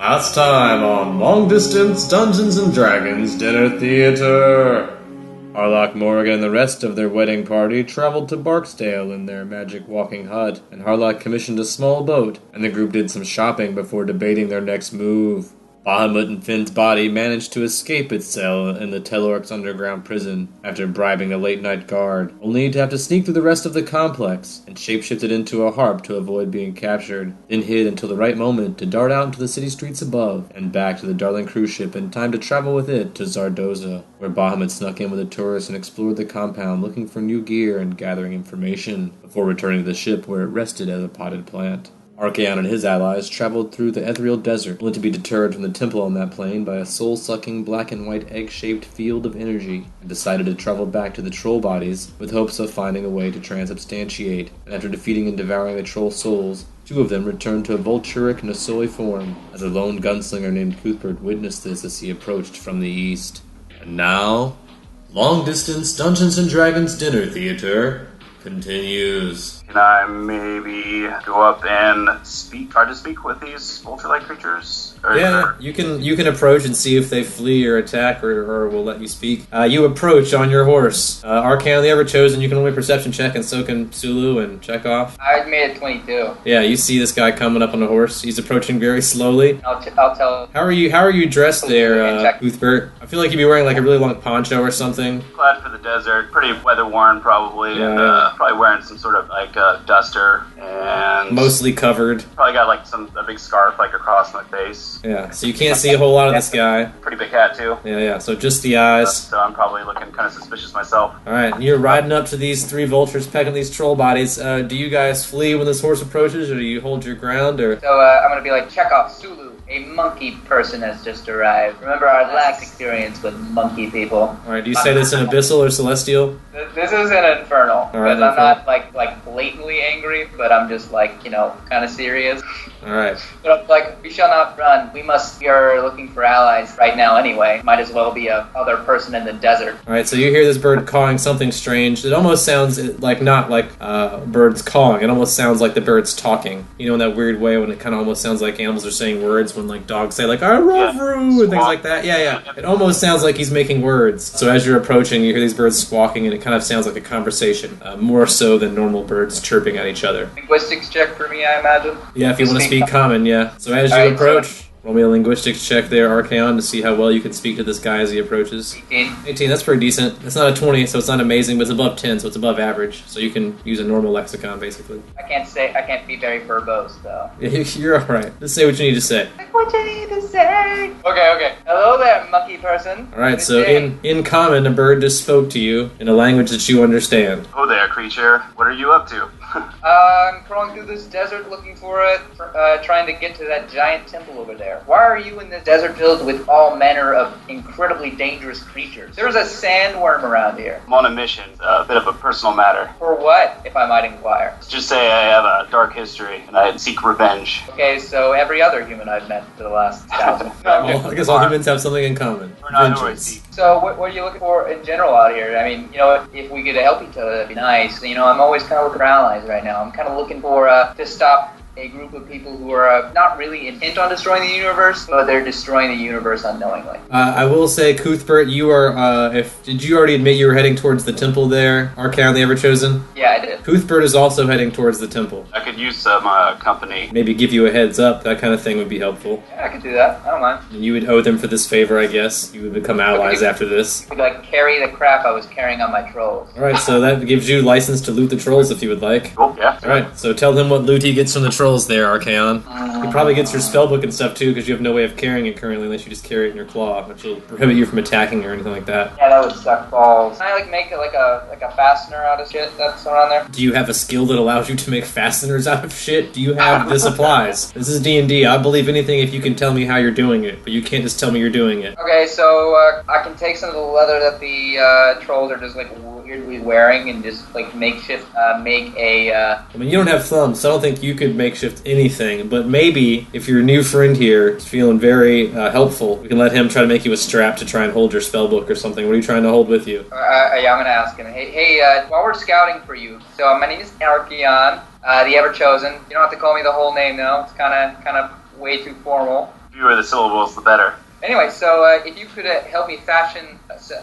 Last time on Long Distance Dungeons & Dragons Dinner Theater. Harlock Morgan and the rest of their wedding party traveled to Barksdale in their magic walking hut, and Harlock commissioned a small boat, and the group did some shopping before debating their next move. Bahamut and Finn's body managed to escape its cell in the Telorc's underground prison after bribing a late-night guard, only to have to sneak through the rest of the complex and shapeshifted into a harp to avoid being captured, then hid until the right moment to dart out into the city streets above and back to the Darling cruise ship in time to travel with it to Zardoza, where Bahamut snuck in with a tourist and explored the compound looking for new gear and gathering information, before returning to the ship where it rested as a potted plant. Archaon and his allies traveled through the ethereal desert, only to be deterred from the temple on that plain by a soul-sucking black-and-white egg-shaped field of energy, and decided to travel back to the troll bodies with hopes of finding a way to transubstantiate, and after defeating and devouring the troll souls, two of them returned to a Vulturic Nosoi form, as a lone gunslinger named Cuthbert witnessed this as he approached from the east. And now, Long Distance Dungeons & Dragons Dinner Theater continues. Can I maybe go up and try to speak with these vulture-like creatures? Yeah, you can approach and see if they flee or attack or will let you speak. You approach on your horse. Arcana the Ever-Chosen, you can only perception check, and so can Sulu and check off. I made it 22. Yeah, you see this guy coming up on a horse. He's approaching very slowly. I'll tell. How are you dressed there, Cuthbert? I feel like you'd be wearing like a really long poncho or something. Glad for the desert, pretty weather-worn probably, Yeah, and yeah. probably wearing some sort of like duster, and Mostly covered. probably got like a big scarf like across my face. Yeah, so you can't see a whole lot of this guy. Pretty big hat too. Yeah, so just the eyes. So I'm probably looking kind of suspicious myself. Alright, and you're riding up to these three vultures pecking these troll bodies. Do you guys flee when this horse approaches, or do you hold your ground, or... So I'm gonna be like, check off Sulu. A monkey person has just arrived. Remember our last experience with monkey people. Alright, do you say this in Abyssal or Celestial? This is an infernal. Alright, But I'm not like blatantly angry, but I'm just like, kind of serious. Alright. But I'm like, we shall not run. We are looking for allies right now anyway. Might as well be a other person in the desert. Alright, so you hear this bird cawing something strange. It almost sounds like not like birds cawing. It almost sounds like the bird's talking. You know, in that weird way when it kind of almost sounds like animals are saying words when like dogs say like, I love you, and things like that. Yeah. It almost sounds like he's making words. So as you're approaching, you hear these birds squawking and it kind of sounds like a conversation. More so than normal birds chirping at each other. Linguistics check for me, I imagine. Yeah, if you want to speak common, yeah. So as you Alright, approach... Roll me a linguistics check there, Archaon, to see how well you can speak to this guy as he approaches. 18, that's pretty decent. It's not a 20, so it's not amazing, but it's above 10, so it's above average. So you can use a normal lexicon, basically. I can't be very verbose, though. You're alright. Just say what you need to say. What you need to say? Okay. Hello there, monkey person. Alright, so in common, a bird just spoke to you in a language that you understand. Oh there, creature. What are you up to? I'm crawling through this desert looking for trying to get to that giant temple over there. Why are you in this desert filled with all manner of incredibly dangerous creatures? There's a sandworm around here. I'm on a mission, a bit of a personal matter. For what, if I might inquire? Let's just say I have a dark history, and I seek revenge. Okay, so every other human I've met for the last 1,000. Well, I guess all humans have something in common. We're not Vengeance. So what are you looking for in general out here? I mean, if we could help each other, that'd be nice. I'm always kind of looking for allies right now. I'm kind of looking for to stop a group of people who are not really intent on destroying the universe, but they're destroying the universe unknowingly. I will say, Cuthbert, you are, did you already admit you were heading towards the temple there, Archaon the Ever-Chosen? Yeah, I did. Cuthbert is also heading towards the temple. I could use some company. Maybe give you a heads up, that kind of thing would be helpful. Yeah, I could do that. I don't mind. You would owe them for this favor, I guess. You would become allies after this. You could, carry the crap I was carrying on my trolls. Alright, so that gives you license to loot the trolls if you would like. Oh, yeah. Alright, so tell him what loot he gets from the trolls there, Archaon. He probably gets your spellbook and stuff too, because you have no way of carrying it currently unless you just carry it in your claw, which will prohibit you from attacking or anything like that. Yeah, that would suck balls. Can I make it like a fastener out of shit that's around there? Do you have a skill that allows you to make fasteners out of shit? Do you have the supplies? This is D&D. I believe anything if you can tell me how you're doing it, but you can't just tell me you're doing it. Okay, so I can take some of the leather that the trolls are just weirdly wearing and just makeshift make a. I mean, you don't have thumbs, so I don't think you could makeshift anything. But maybe if your new friend here is feeling very helpful, we can let him try to make you a strap to try and hold your spellbook or something. What are you trying to hold with you? Yeah, I'm gonna ask him. Hey, while we're scouting for you, so my name is Archaon, the Ever-Chosen. You don't have to call me the whole name though. It's kind of way too formal. fewer the syllables, the better. Anyway, so if you could help me fashion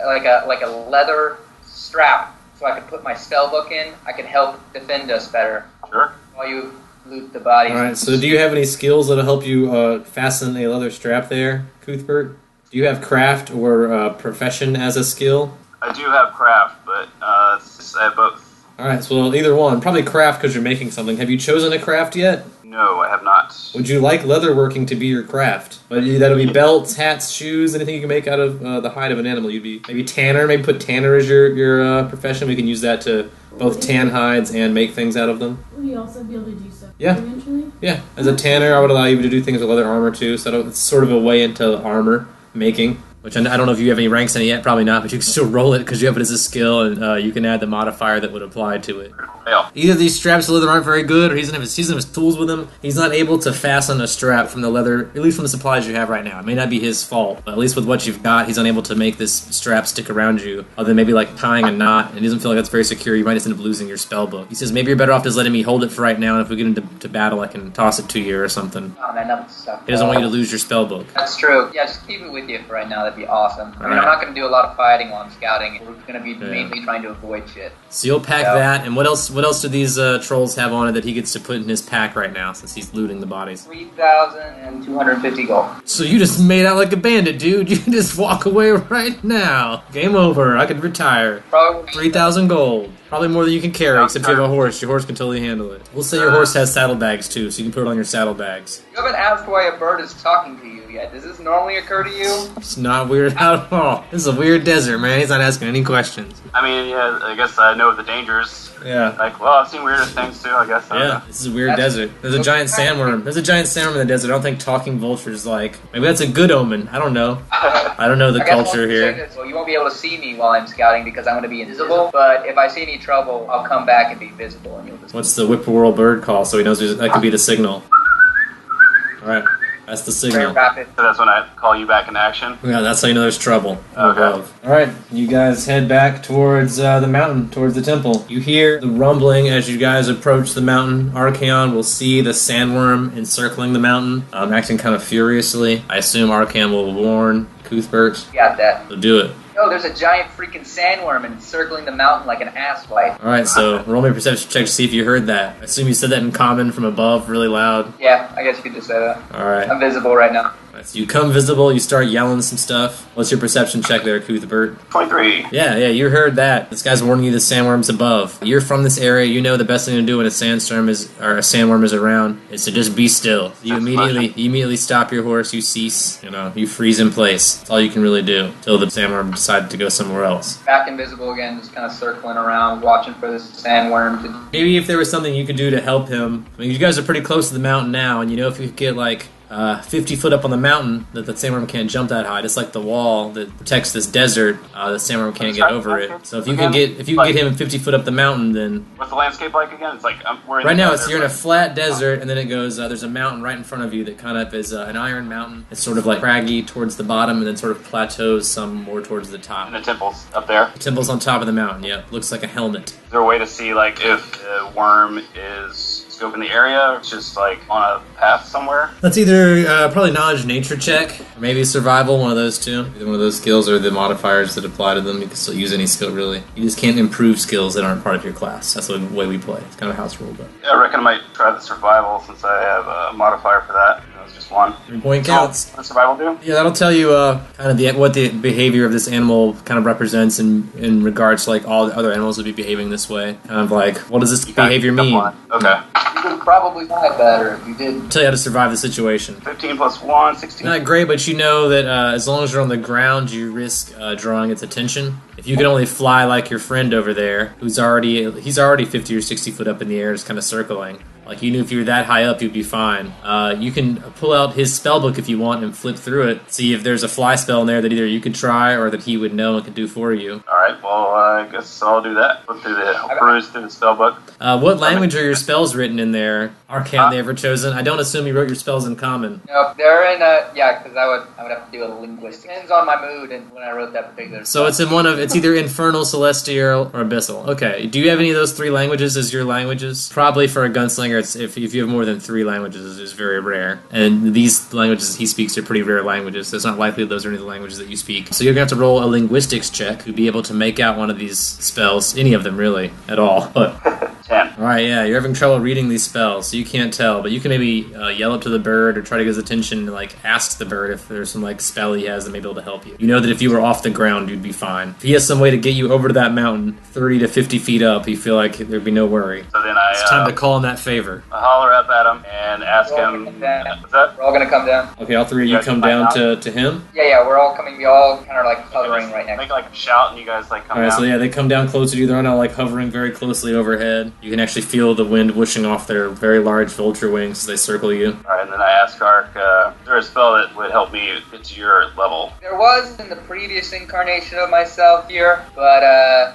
like a leather strap so I could put my spell book in, I could help defend us better. Sure. While you loot the bodies. All right. So, do you have any skills that'll help you fasten a leather strap there, Cuthbert? Do you have craft or profession as a skill? I do have craft, but I have both. All right. So, well, either one. Probably craft because you're making something. Have you chosen a craft yet? No, I have not. Would you like leatherworking to be your craft? But that'll be belts, hats, shoes, anything you can make out of the hide of an animal. You'd be maybe tanner. Maybe put tanner as your profession. We can use that to both tan hides and make things out of them. Would you also be able to do stuff eventually? Yeah. As a tanner, I would allow you to do things with leather armor too. So it's sort of a way into armor making. Which I don't know if you have any ranks in it yet, probably not, but you can still roll it because you have it as a skill, and you can add the modifier that would apply to it. Fail. Either these straps of leather aren't very good, or he doesn't have his tools with him. He's not able to fasten a strap from the leather, at least from the supplies you have right now. It may not be his fault, but at least with what you've got, he's unable to make this strap stick around you, other than maybe like tying a knot, and he doesn't feel like that's very secure. You might just end up losing your spell book. He says maybe you're better off just letting me hold it for right now, and if we get into battle, I can toss it to you or something. Oh man, that would suck. He doesn't want you to lose your spell book. That's true. Yeah, just keep it with you for right now. That'd be awesome. I mean, I'm not going to do a lot of fighting while I'm scouting. We're going to be mainly trying to avoid shit. So you'll pack that, and what else do these trolls have on it that he gets to put in his pack right now, since he's looting the bodies? 3,250 gold. So you just made out like a bandit, dude. You can just walk away right now. Game over. I could retire. Probably 3,000 gold. Probably more than you can carry, except you have a horse. Your horse can totally handle it. We'll say your horse has saddlebags, too, so you can put it on your saddlebags. You haven't asked why a bird is talking to you yet. Does this normally occur to you? It's not weird at all. This is a weird desert, man. He's not asking any questions. I mean, yeah, I guess I know the dangers. Yeah. Like, well, I've seen weirder things too, I guess. I don't know. This is a weird desert. There's a giant sandworm. There's a giant sandworm in the desert. I don't think talking vultures maybe that's a good omen. I don't know. I don't know the culture here. Well, you won't be able to see me while I'm scouting because I'm going to be invisible. But if I see any trouble, I'll come back and be visible, and you'll just. What's the whippoorwill bird call? So he knows that could be the signal. All right. That's the signal. So that's when I call you back into action? Yeah, that's how you know there's trouble. Okay. Alright, you guys head back towards the mountain, towards the temple. You hear the rumbling as you guys approach the mountain. Archaon will see the sandworm encircling the mountain, acting kind of furiously. I assume Archaon will warn Cuthbert. Got that. So do it. Oh, there's a giant freaking sandworm encircling the mountain like an asswipe. Alright, so roll me a perception check to see if you heard that. I assume you said that in common from above, really loud. Yeah, I guess you could just say that. Alright. I'm visible right now. So you come visible, you start yelling some stuff. What's your perception check there, Cuthbert? 23. Yeah, you heard that. This guy's warning you the sandworm's above. You're from this area, you know the best thing to do when a sandworm is around is to just be still. You immediately stop your horse, you cease, you freeze in place. That's all you can really do until the sandworm decides to go somewhere else. Back invisible again, just kind of circling around, watching for this sandworm to... Maybe if there was something you could do to help him. I mean, you guys are pretty close to the mountain now, and if you could get 50 foot up on the mountain, that the sandworm can't jump that high. It's like the wall that protects this desert. The sandworm can't get over it. So if you can get him 50 foot up the mountain, then what's the landscape like again? It's like we're in right now. You're in a flat desert, and then it goes. There's a mountain right in front of you that kind of is an iron mountain. It's sort of like craggy towards the bottom, and then sort of plateaus some more towards the top. And the temple's up there. The temple's on top of the mountain. Yeah, looks like a helmet. Is there a way to see if the worm is scoping the area, or it's just on a path somewhere? That's either probably knowledge nature check, or maybe survival, one of those two. Either one of those skills or the modifiers that apply to them. You can still use any skill, really. You just can't improve skills that aren't part of your class. That's the way we play. It's kind of a house rule, but... Yeah, I reckon I might try the survival since I have a modifier for that. It's just one. 3 point counts. What does survival do? Yeah, that'll tell you kind of what the behavior of this animal kind of represents in regards to all the other animals would be behaving this way. Kind of what does this behavior mean? Okay. You could probably fly better if you did. Tell you how to survive the situation. 15 plus 1, 16. Not great, but you know that as long as you're on the ground, you risk drawing its attention. If you can only fly like your friend over there, he's already 50 or 60 foot up in the air, just kind of circling. You knew if you were that high up, you'd be fine. You can pull out his spellbook if you want and flip through it. See if there's a fly spell in there that either you could try or that he would know and could do for you. Alright, well, I guess I'll do that. Peruse through the spellbook. What language are your spells written in there? Arcane they ever chosen? I don't assume you wrote your spells in common. No, they're in because I would have to do a linguistic. Depends on my mood and when I wrote that particular So it's it's either infernal, celestial, or abyssal. Okay, do you have any of those 3 languages as your languages? Probably for a gunslinger it's if you have more than 3 languages, it's very rare. And these languages he speaks are pretty rare languages, so it's not likely those are any of the languages that you speak. So you're going to have to roll a linguistics check to be able to make out one of these spells, any of them really, at all. But 10. Alright, yeah, you're having trouble reading these spells, so you can't tell, but you can maybe yell up to the bird or try to get his attention and, like, ask the bird if there's some, like, spell he has that may be able to help you. You know that if you were off the ground, you'd be fine. If he has some way to get you over to that mountain, 30 to 50 feet up, you feel like there'd be no worry. So then It's time to call in that favor. I holler up at him and ask him. What's that? We're all gonna come down. Okay, all 3 of you guys come can down find to him? Yeah, we're all coming. We all kind of like hovering right next. Make like a shout and you guys like come Alright, down. so yeah, they come down closer to you. They're not like hovering very closely overhead. You can actually feel the wind whooshing off their very large vulture wings as they circle you. Alright, and then I ask Ark, is there a spell that would help me get to your level? There was in the previous incarnation of myself here, but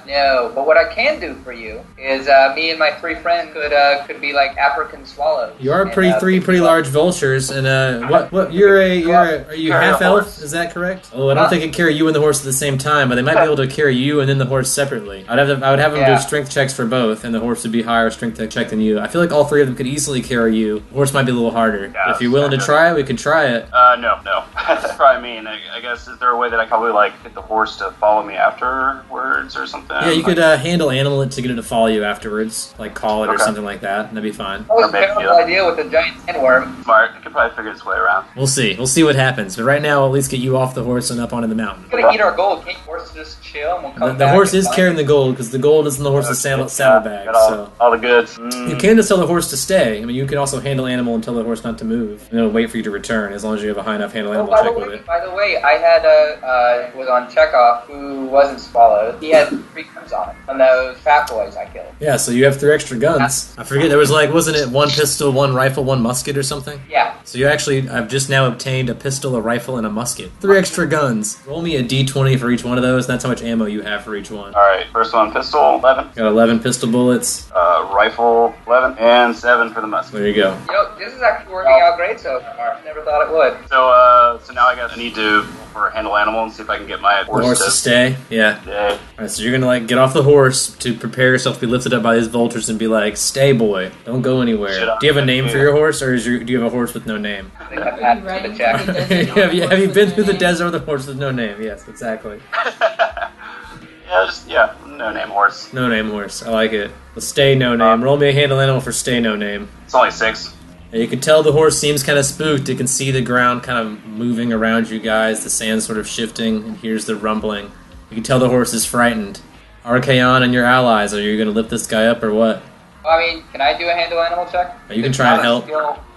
no. But what I can do for you is me and my 3 friends could be like African swallows. You are And, three pretty large vultures, and are you half elf? Is that correct? Oh, I don't think it can carry you and the horse at the same time, but they might be able to carry you and then the horse separately. I would have them do strength checks for both, and the horse would be higher strength check than you. I feel like all 3 of them could easily carry you. The horse might be a little harder. Yeah, if you're willing to try it, we can try it. No. That's probably mean. I guess, is there a way that I can probably like get the horse to follow me afterwards or something? Yeah, you could handle animal it to get it to follow you afterwards, like call it or Okay. something like that. That'd be fine. That was a terrible idea with the giant sandworm. Smart. I could probably figure its way around. We'll see. We'll see what happens. But right now, we'll at least get you off the horse and up onto the mountain. We're gonna eat our gold. Can't the horse just chill and we'll come The back horse and is find carrying it? the gold because the gold is in the horse's saddlebag. Got all, So all the goods. you can just tell the horse to stay. I mean, you can also handle animal and tell the horse not to move, and it'll wait for you to return as long as you have a high enough handle Oh, animal check with it. by the way, I had was on Chekhov who wasn't swallowed. He had 3 guns on him from those fat boys I killed. Yeah, so you have 3 extra guns. I forget there was wasn't it 1 pistol, 1 rifle, 1 musket or something? Yeah. So you actually I've just now obtained a pistol, a rifle, and a musket. 3 extra guns. Roll me a d20 for each one of those. And that's how much ammo you have for each one. Alright, first one, pistol, 11. Got 11 pistol bullets. Rifle, 11. And 7 for the musket. There you go. You know, this is actually working out great so far. Never thought it would. So now I guess I need to for handle animal and see if I can get my The horse to stay. Yeah. stay. Alright, so you're gonna get off the horse to prepare yourself to be lifted up by these vultures and be like, "Stay, boy, don't go anywhere." Shit, Do you have a name for your horse, or do you have a horse with no name? I think I've had Right the into check. the desert. have you been through the desert with a horse with no name? Yes, exactly. No name horse. No name horse. I like it. Well, stay no name. Roll me a handle animal for stay no name. It's only 6. And you can tell the horse seems kind of spooked. You can see the ground kind of moving around you guys, the sand sort of shifting, and here's the rumbling. You can tell the horse is frightened. Archaon and your allies, are you going to lift this guy up or what? Well, I mean, can I do a handle animal check? You can try and help,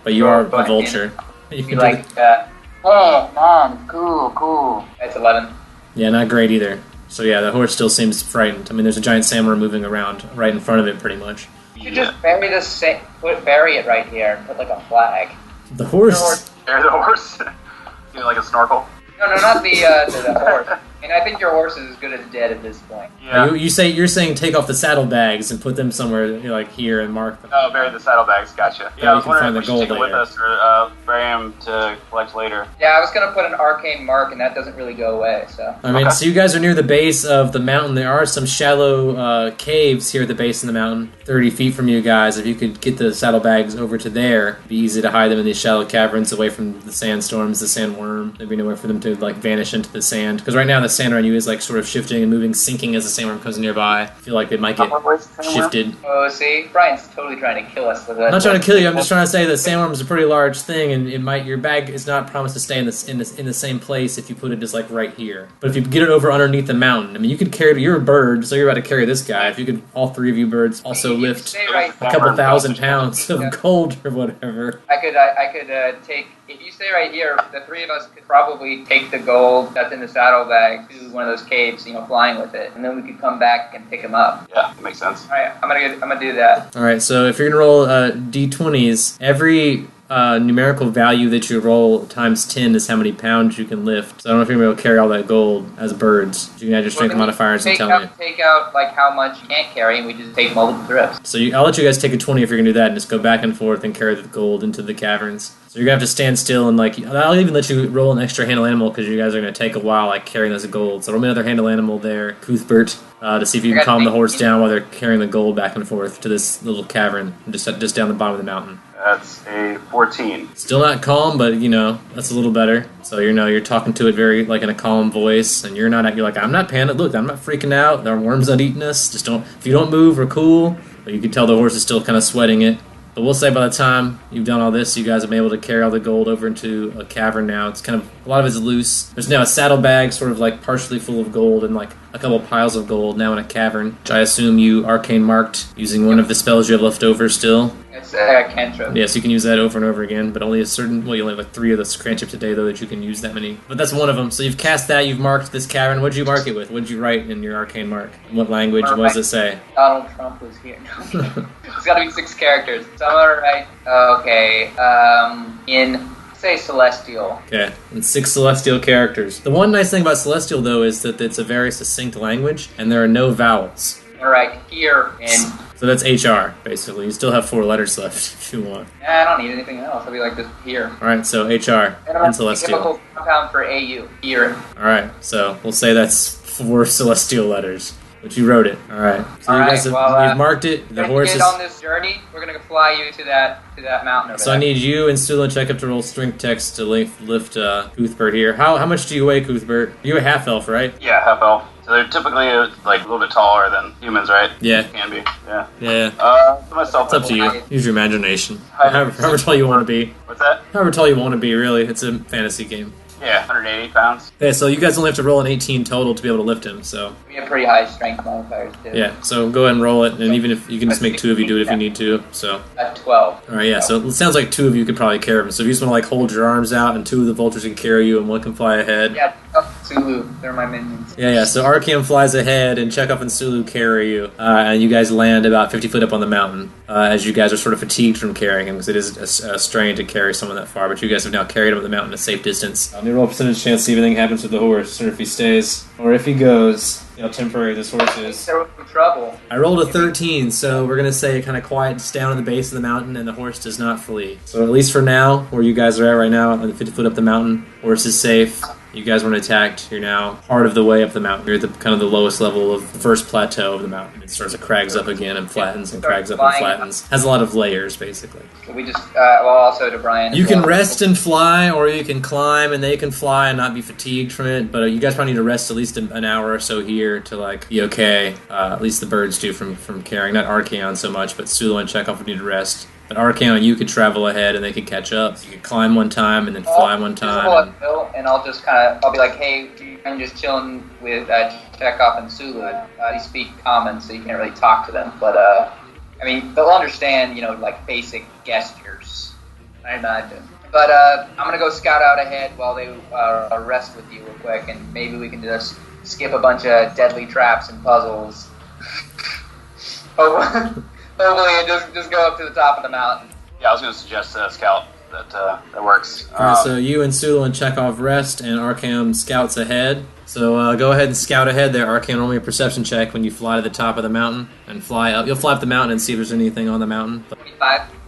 but you are a vulture. You Be can like, hey, man, cool. That's 11. Yeah, not great either. So yeah, the horse still seems frightened. I mean, there's a giant samurai moving around right in front of it, pretty much. You should just bury it right here and put like a flag. The horse. Bury the horse. Do like a snorkel. No, not the horse. And I think your horse is as good as dead at this point. Yeah. You're saying take off the saddlebags and put them somewhere like here and mark them. Oh, bury the saddlebags. Gotcha. Yeah, Yeah, I you was can wondering find if the we should gold take it with later. us or bury him to collect later. Yeah, I was gonna put an arcane mark, and that doesn't really go away. So I mean, Okay. so you guys are near the base of the mountain. There are some shallow caves here at the base of the mountain, 30 feet from you guys. If you could get the saddlebags over to there, it'd be easy to hide them in these shallow caverns away from the sandstorms, the sandworm. There'd be nowhere for them to vanish into the sand. Because right now the sand around you is sort of shifting and moving, sinking as the sandworm comes nearby. I feel like they might get shifted. oh, see, Brian's totally trying to kill us with that. I'm not trying to kill you. I'm just trying to say that sandworm is a pretty large thing, and your bag is not promised to stay in the same place if you put it just right here. But if you get it over underneath the mountain, I mean, you could carry. You're a bird, so you're about to carry this guy. If you could, all 3 of you birds also You lift stay right. a couple thousand pounds of Yeah. gold or whatever. I could take. If you stay right here, the 3 of us could probably take the gold that's in the saddlebag to one of those caves, flying with it, and then we could come back and pick him up. Yeah, that makes sense. All right, I'm gonna do that. All right, so if you're gonna roll d20s, every numerical value that you roll times 10 is how many pounds you can lift. So I don't know if you're gonna be able to carry all that gold as birds. You can add your strength Well, then modifiers and take tell out, me. Take out how much you can't carry, and we just take multiple trips. So I'll let you guys take a 20 if you're gonna do that, and just go back and forth and carry the gold into the caverns. So So you're gonna have to stand still and like I'll even let you roll an extra handle animal because you guys are gonna take a while like carrying this gold. So roll me another handle animal there, Cuthbert, to see if you can calm the horse down while they're carrying the gold back and forth to this little cavern just down the bottom of the mountain. That's a 14. Still not calm, but that's a little better. So you're talking to it very like in a calm voice, and you're like I'm not panicked. Look, I'm not freaking out. Our worm's not eating us. If you don't move, we're cool. But you can tell the horse is still kind of sweating it. But we'll say by the time you've done all this, you guys have been able to carry all the gold over into a cavern now. It's kind of, a lot of it's loose. There's now a saddlebag sort of like partially full of gold and like a couple piles of gold now in a cavern, which I assume you arcane marked using one of the spells you have left over still. It's a cantrip. Yeah, so you can use that over and over again, but only you only have like 3 of those cantrips a day though that you can use that many. But that's one of them. So you've cast that, you've marked this cavern. What did you mark it with? What did you write in your arcane mark? In what language? What does it say? Donald Trump was here. No. It's got to be 6 characters. So I'm gonna write. Okay. In say celestial. Okay, and 6 celestial characters. The one nice thing about celestial though is that it's a very succinct language, and there are no vowels. All right, here and. So that's HR, basically. You still have 4 letters left if you want. I don't need anything else. I'll be like this here. Alright, so HR and celestial. Chemical compound for AU. Here. Alright, so we'll say that's 4 celestial letters. But you wrote it. Alright. So you guys you've marked it. The horse is on this journey. We're gonna fly you to that mountain over So I need you and Sula check up to roll strength checks to lift Cuthbert here. How much do you weigh, Cuthbert? You're a half elf, right? Yeah, half elf. So they're typically like a little bit taller than humans, right? Yeah. Can be. Yeah. Yeah. Myself. It's up to you. Use your imagination. However tall you want to be. What's that? However tall you want to be, really. It's a fantasy game. Yeah, 180 pounds. Okay, so you guys only have to roll an 18 total to be able to lift him, so... We have pretty high strength modifiers, too. Yeah, so go ahead and roll it, and even if you can just make 2 of you do it if you need to, so... At 12. Alright, yeah, so it sounds like 2 of you could probably carry him. So if you just want to, like, hold your arms out, and 2 of the vultures can carry you, and 1 can fly ahead... Yeah, Sulu. They're my minions. Yeah, so Arkham flies ahead, and Chekhov and Sulu carry you, and you guys land about 50 foot up on the mountain, as you guys are sort of fatigued from carrying him, because it is a strain to carry someone that far, but you guys have now carried him up the mountain a safe distance. I'll need to roll a percentage chance to see if anything happens with the horse, or if he stays, or if he goes. How temporary this horse is. They're in trouble. I rolled a 13, so we're going to say it kind of quiets down at the base of the mountain, and the horse does not flee. So at least for now, where you guys are at right now, on the 50 foot up the mountain, horse is safe. You guys weren't attacked. You're now part of the way up the mountain. You're at the kind of the lowest level of the first plateau of the mountain. It starts to crags up again and flattens and crags up and flattens. Has a lot of layers, basically. We just, also to Brian. You can rest and fly, or you can climb, and they can fly and not be fatigued from it. But you guys probably need to rest at least an hour or so here to like be okay. At least the birds do from carrying. Not Archeon so much, but Sulu and Chekhov would need to rest. But Archeon, you could travel ahead and they could catch up. You could climb one time and then fly one time. And I'll just I'll be like, hey, I'm just chilling with Chekhov and Sulu. They speak common, so you can't really talk to them. But, I mean, they'll understand, like basic gestures. I imagine. But I'm going to go scout out ahead while they rest with you real quick, and maybe we can just skip a bunch of deadly traps and puzzles. Hopefully, and just go up to the top of the mountain. Yeah, I was going to suggest Scout. That works. Alright, so you and Sulu and Chekhov rest, and Arkham scouts ahead. So go ahead and scout ahead there, Arkham. Roll me a perception check when you fly to the top of the mountain and fly up. You'll fly up the mountain and see if there's anything on the mountain.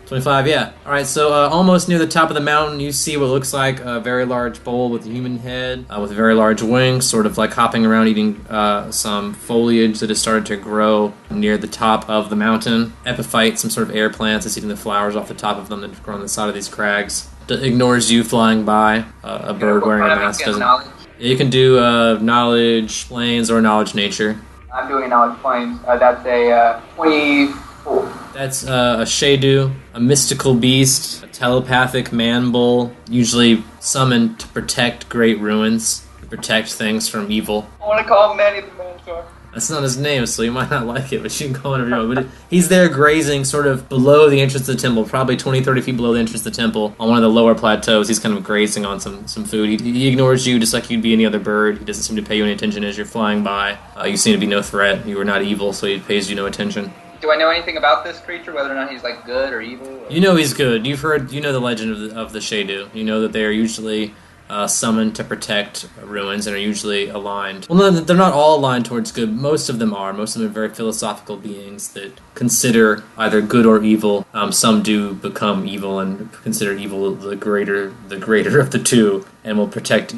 25, yeah. Alright, so almost near the top of the mountain, you see what looks like a very large bull with a human head, with very large wings, sort of like hopping around eating some foliage that has started to grow near the top of the mountain. Epiphyte, some sort of air plants, that's eating the flowers off the top of them that grow on the side of these crags. Ignores you flying by. A bird wearing a mask doesn't. You can do knowledge planes or knowledge nature. I'm doing a knowledge planes. That's a 24. That's a Shadu, a mystical beast, a telepathic man bull, usually summoned to protect great ruins, to protect things from evil. I want to call him Manny the Minotaur. That's not his name, so you might not like it, but you can call it whatever you want. But he's there grazing sort of below the entrance of the temple, probably 20, 30 feet below the entrance of the temple. On one of the lower plateaus, he's kind of grazing on some food. He ignores you just like you'd be any other bird. He doesn't seem to pay you any attention as you're flying by. You seem to be no threat. You are not evil, so he pays you no attention. Do I know anything about this creature, whether or not he's like good or evil? Or... You know he's good. You know the legend of the Shadu. You know that they are usually summoned to protect ruins and are usually aligned. Well, no, they're not all aligned towards good. Most of them are. Most of them are very philosophical beings that consider either good or evil. Some do become evil and consider evil the greater of the two, and will protect,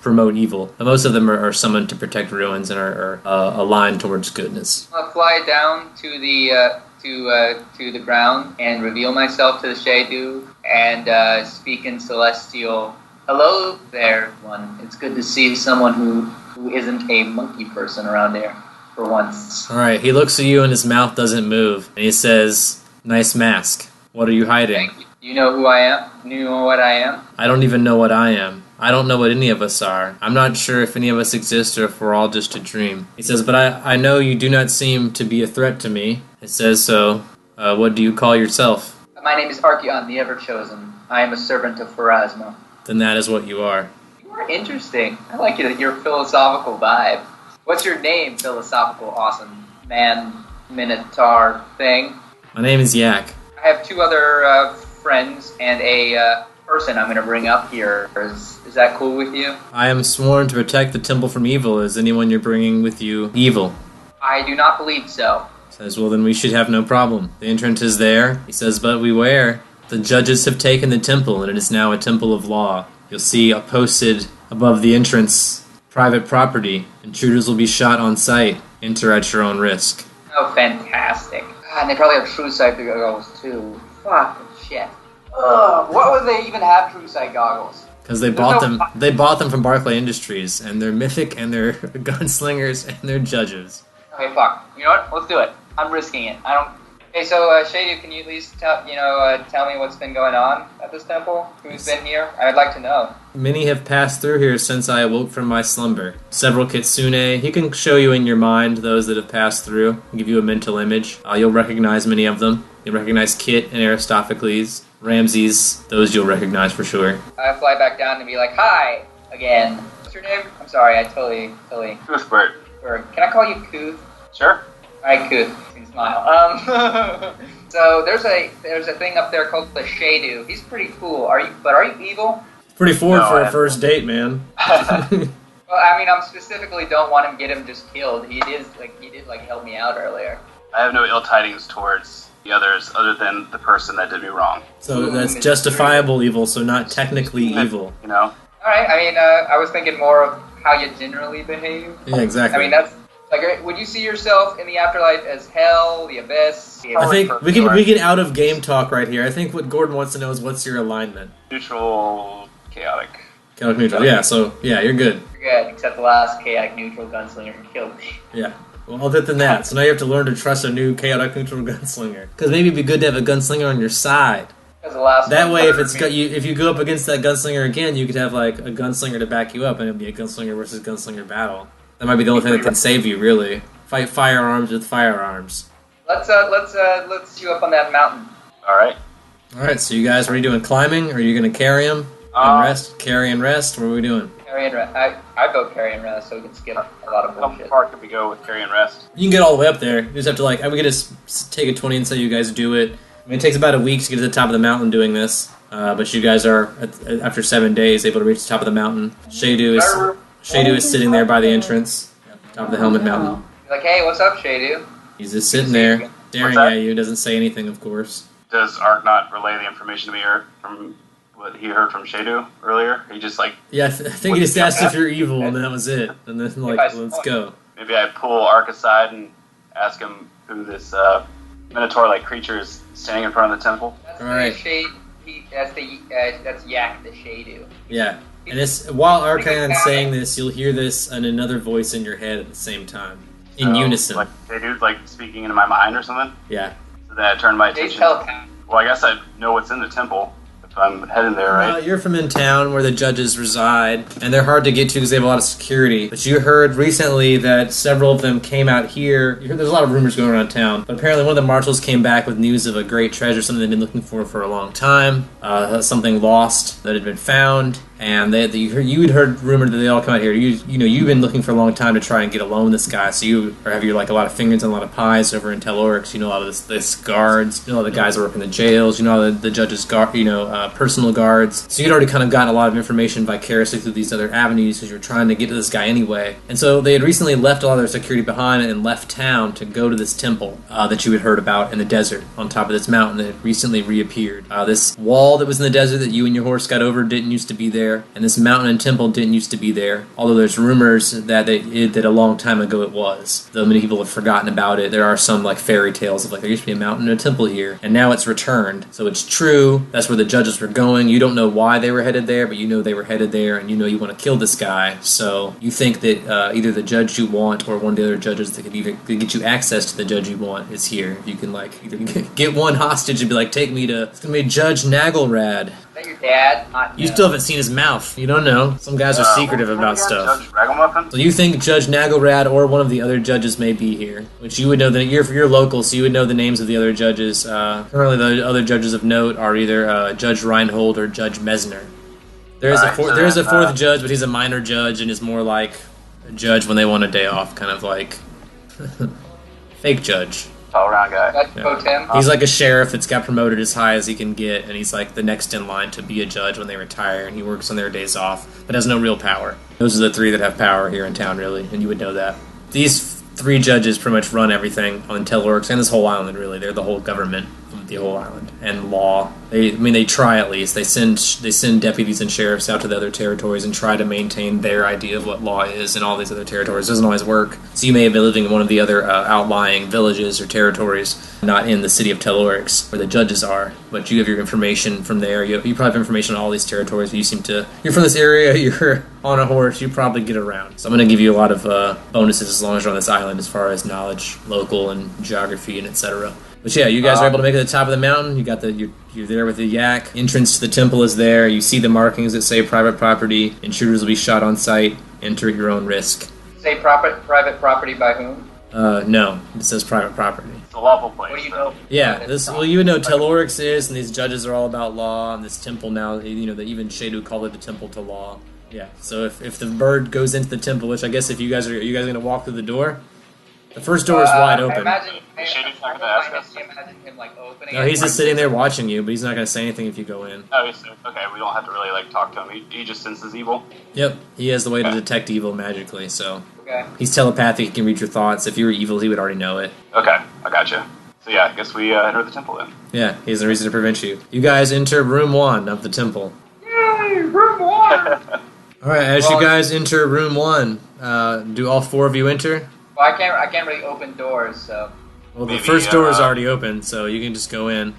promote evil. But most of them are summoned to protect ruins and are aligned towards goodness. I'll fly down to the ground and reveal myself to the Shadu and speak in Celestial. Hello there, one. It's good to see someone who isn't a monkey person around there for once. All right, he looks at you and his mouth doesn't move, and he says, "Nice mask. What are you hiding?" Thank you. Do you know who I am? Do you know what I am? I don't even know what I am. I don't know what any of us are. I'm not sure if any of us exist or if we're all just a dream. He says, "But I know you do not seem to be a threat to me." It says so. What do you call yourself? My name is Archeon, the Ever-Chosen. I am a servant of Pharasma. Then that is what you are. You are interesting. I like your philosophical vibe. What's your name, philosophical, awesome man, minotaur thing? My name is Yak. I have two other friends and a person I'm going to bring up here. Is that cool with you? I am sworn to protect the temple from evil. Is anyone you're bringing with you evil? I do not believe so. Says, well, then we should have no problem. The entrance is there. He says, but beware. The judges have taken the temple, and it is now a temple of law. You'll see posted above the entrance, private property. Intruders will be shot on sight. Enter at your own risk. Oh, fantastic. God, and they probably have true sight goggles, too. Fucking shit. Ugh, what would they even have true sight goggles? Because they bought them. They bought them from Barclay Industries, and they're mythic, and they're gunslingers, and they're judges. Okay, fuck. You know what? Let's do it. I'm risking it. I don't... Okay, so, Shady, can you at least tell me what's been going on at this temple? Who's been here? I'd like to know. Many have passed through here since I awoke from my slumber. Several kitsune. He can show you in your mind those that have passed through, give you a mental image. You'll recognize many of them. You'll recognize Kit and Aristophocles. Ramses, those you'll recognize for sure. I fly back down and be like, hi, again. What's your name? I'm sorry, I totally... Cuthbert. Can I call you Kuth? Sure. Alright, Kuth. Smile. So there's a thing up there called the Shadu. He's pretty cool. Are you evil? Pretty forward for a first date, man. Well, I mean, I specifically don't want him get him just killed. He did help me out earlier. I have no ill tidings towards the others, other than the person that did me wrong. So that's justifiable evil, so not technically evil. You know. All right. I mean, I was thinking more of how you generally behave. Yeah, exactly. I mean, that's. Like, would you see yourself in the afterlife as hell, the abyss? I think we can out of game talk right here. I think what Gordon wants to know is what's your alignment. Neutral, chaotic. Chaotic neutral. Yeah. So yeah, you're good. You're good, except the last chaotic neutral gunslinger killed me. Yeah. Well, other than that, so now you have to learn to trust a new chaotic neutral gunslinger. Because maybe it'd be good to have a gunslinger on your side. That way, if you go up against that gunslinger again, you could have like a gunslinger to back you up, and it'd be a gunslinger versus gunslinger battle. That might be the only thing that can save you, really. Fight firearms with firearms. Let's you up on that mountain. All right. All right. So you guys, what are you doing? Climbing? Or are you going to carry him and rest? Carry and rest. What are we doing? Carry and rest. I vote carry and rest, so we can skip a lot of bullshit. How far could we go with carry and rest? You can get all the way up there. You just have to we could just take a 20 and say you guys do it. I mean, it takes about a week to get to the top of the mountain doing this, but you guys are after 7 days able to reach the top of the mountain. Shadu is sitting there by the entrance, top of the Helmet Mountain. He's like, hey, what's up, Shadu? He's just sitting there, staring at you. Doesn't say anything, of course. Does Ark not relay the information to me from what he heard from Shadu earlier? He just yeah, I think he just asked if you're evil, and that was it. And then let's go. Maybe I pull Ark aside and ask him who this Minotaur-like creature is standing in front of the temple. That's all right. That's Yak the Shadu. Yeah. And while Archaon's saying this, you'll hear this and another voice in your head at the same time. In unison. Like, they do, speaking into my mind or something? Yeah. So then I turn my attention. Well, I guess I know what's in the temple if I'm heading there, right? You're from in town where the judges reside, and they're hard to get to because they have a lot of security. But you heard recently that several of them came out here. You heard there's a lot of rumors going around town, but apparently one of the marshals came back with news of a great treasure, something they've been looking for a long time, something lost that had been found. And you had heard rumored that they all come out here. You've been looking for a long time to try and get alone with this guy. So you have like a lot of fingers and a lot of pies over in Tel Oryx. You know a lot of this guards. You know all the guys that work in the jails. You know all the judges' personal guards. So you'd already kind of gotten a lot of information vicariously through these other avenues because you were trying to get to this guy anyway. And so they had recently left a lot of their security behind and left town to go to this temple that you had heard about in the desert on top of this mountain that had recently reappeared. This wall that was in the desert that you and your horse got over didn't used to be there. And this mountain and temple didn't used to be there, although there's rumors that that a long time ago it was. Though many people have forgotten about it, there are some like fairy tales of like there used to be a mountain and a temple here, and now it's returned. So it's true. That's where the judges were going. You don't know why they were headed there, but you know they were headed there, and you know you want to kill this guy. So you think that either the judge you want or one of the other judges that could either get you access to the judge you want is here. You can like either get one hostage and be like, take me to, it's gonna be Judge Nagelrad. Is that your dad? You still haven't seen his mouth. You don't know. Some guys are secretive about stuff. Judge Ragamuffin? So you think Judge Nagelrad or one of the other judges may be here, which you would know that you're local, so you would know the names of the other judges. Currently, the other judges of note are either Judge Reinhold or Judge Mesner. There is a fourth judge, but he's a minor judge and is more like a judge when they want a day off, kind of like fake judge. All-around guy. That's Tim. He's like a sheriff that's got promoted as high as he can get, and he's like the next in line to be a judge when they retire, and he works on their days off, but has no real power. Those are the three that have power here in town, really, and you would know that. These three judges pretty much run everything on Tel Oryx and this whole island, really. They're the whole government of the whole island, and law. They try at least. They send deputies and sheriffs out to the other territories and try to maintain their idea of what law is in all these other territories. It doesn't always work. So you may have been living in one of the other outlying villages or territories, not in the city of Tel Oryx, where the judges are, but you have your information from there. You probably have information on all these territories. You're from this area, you're on a horse, you probably get around. So I'm going to give you a lot of bonuses as long as you're on this island as far as knowledge, local, and geography, and etc. But yeah, you guys are able to make it to the top of the mountain. You're there with the yak. Entrance to the temple is there. You see the markings that say private property. Intruders will be shot on sight. Enter at your own risk. Say private property by whom? No, it says private property. It's a lawful place. What do you know? Yeah, you would know Tel Oryx is, and these judges are all about law, and this temple now, that even Shadu called it a temple to law. Yeah, so if the bird goes into the temple, which I guess if you guys are going to walk through the door? The first door is wide open. I imagine him like opening. No, he's just sitting there watching you, but he's not going to say anything if you go in. Oh, okay. We don't have to really like talk to him. He just senses evil. Yep, he has the way to detect evil magically. So okay. He's telepathic. He can read your thoughts. If you were evil, he would already know it. Okay, I gotcha. So yeah, I guess we enter the temple then. Yeah, he has no reason to prevent you. You guys enter room 1 of the temple. Yay, room 1. All right, as you guys enter room 1, do all 4 of you enter? Well, I can't really open doors, so. Well, the first door is already open, so you can just go in.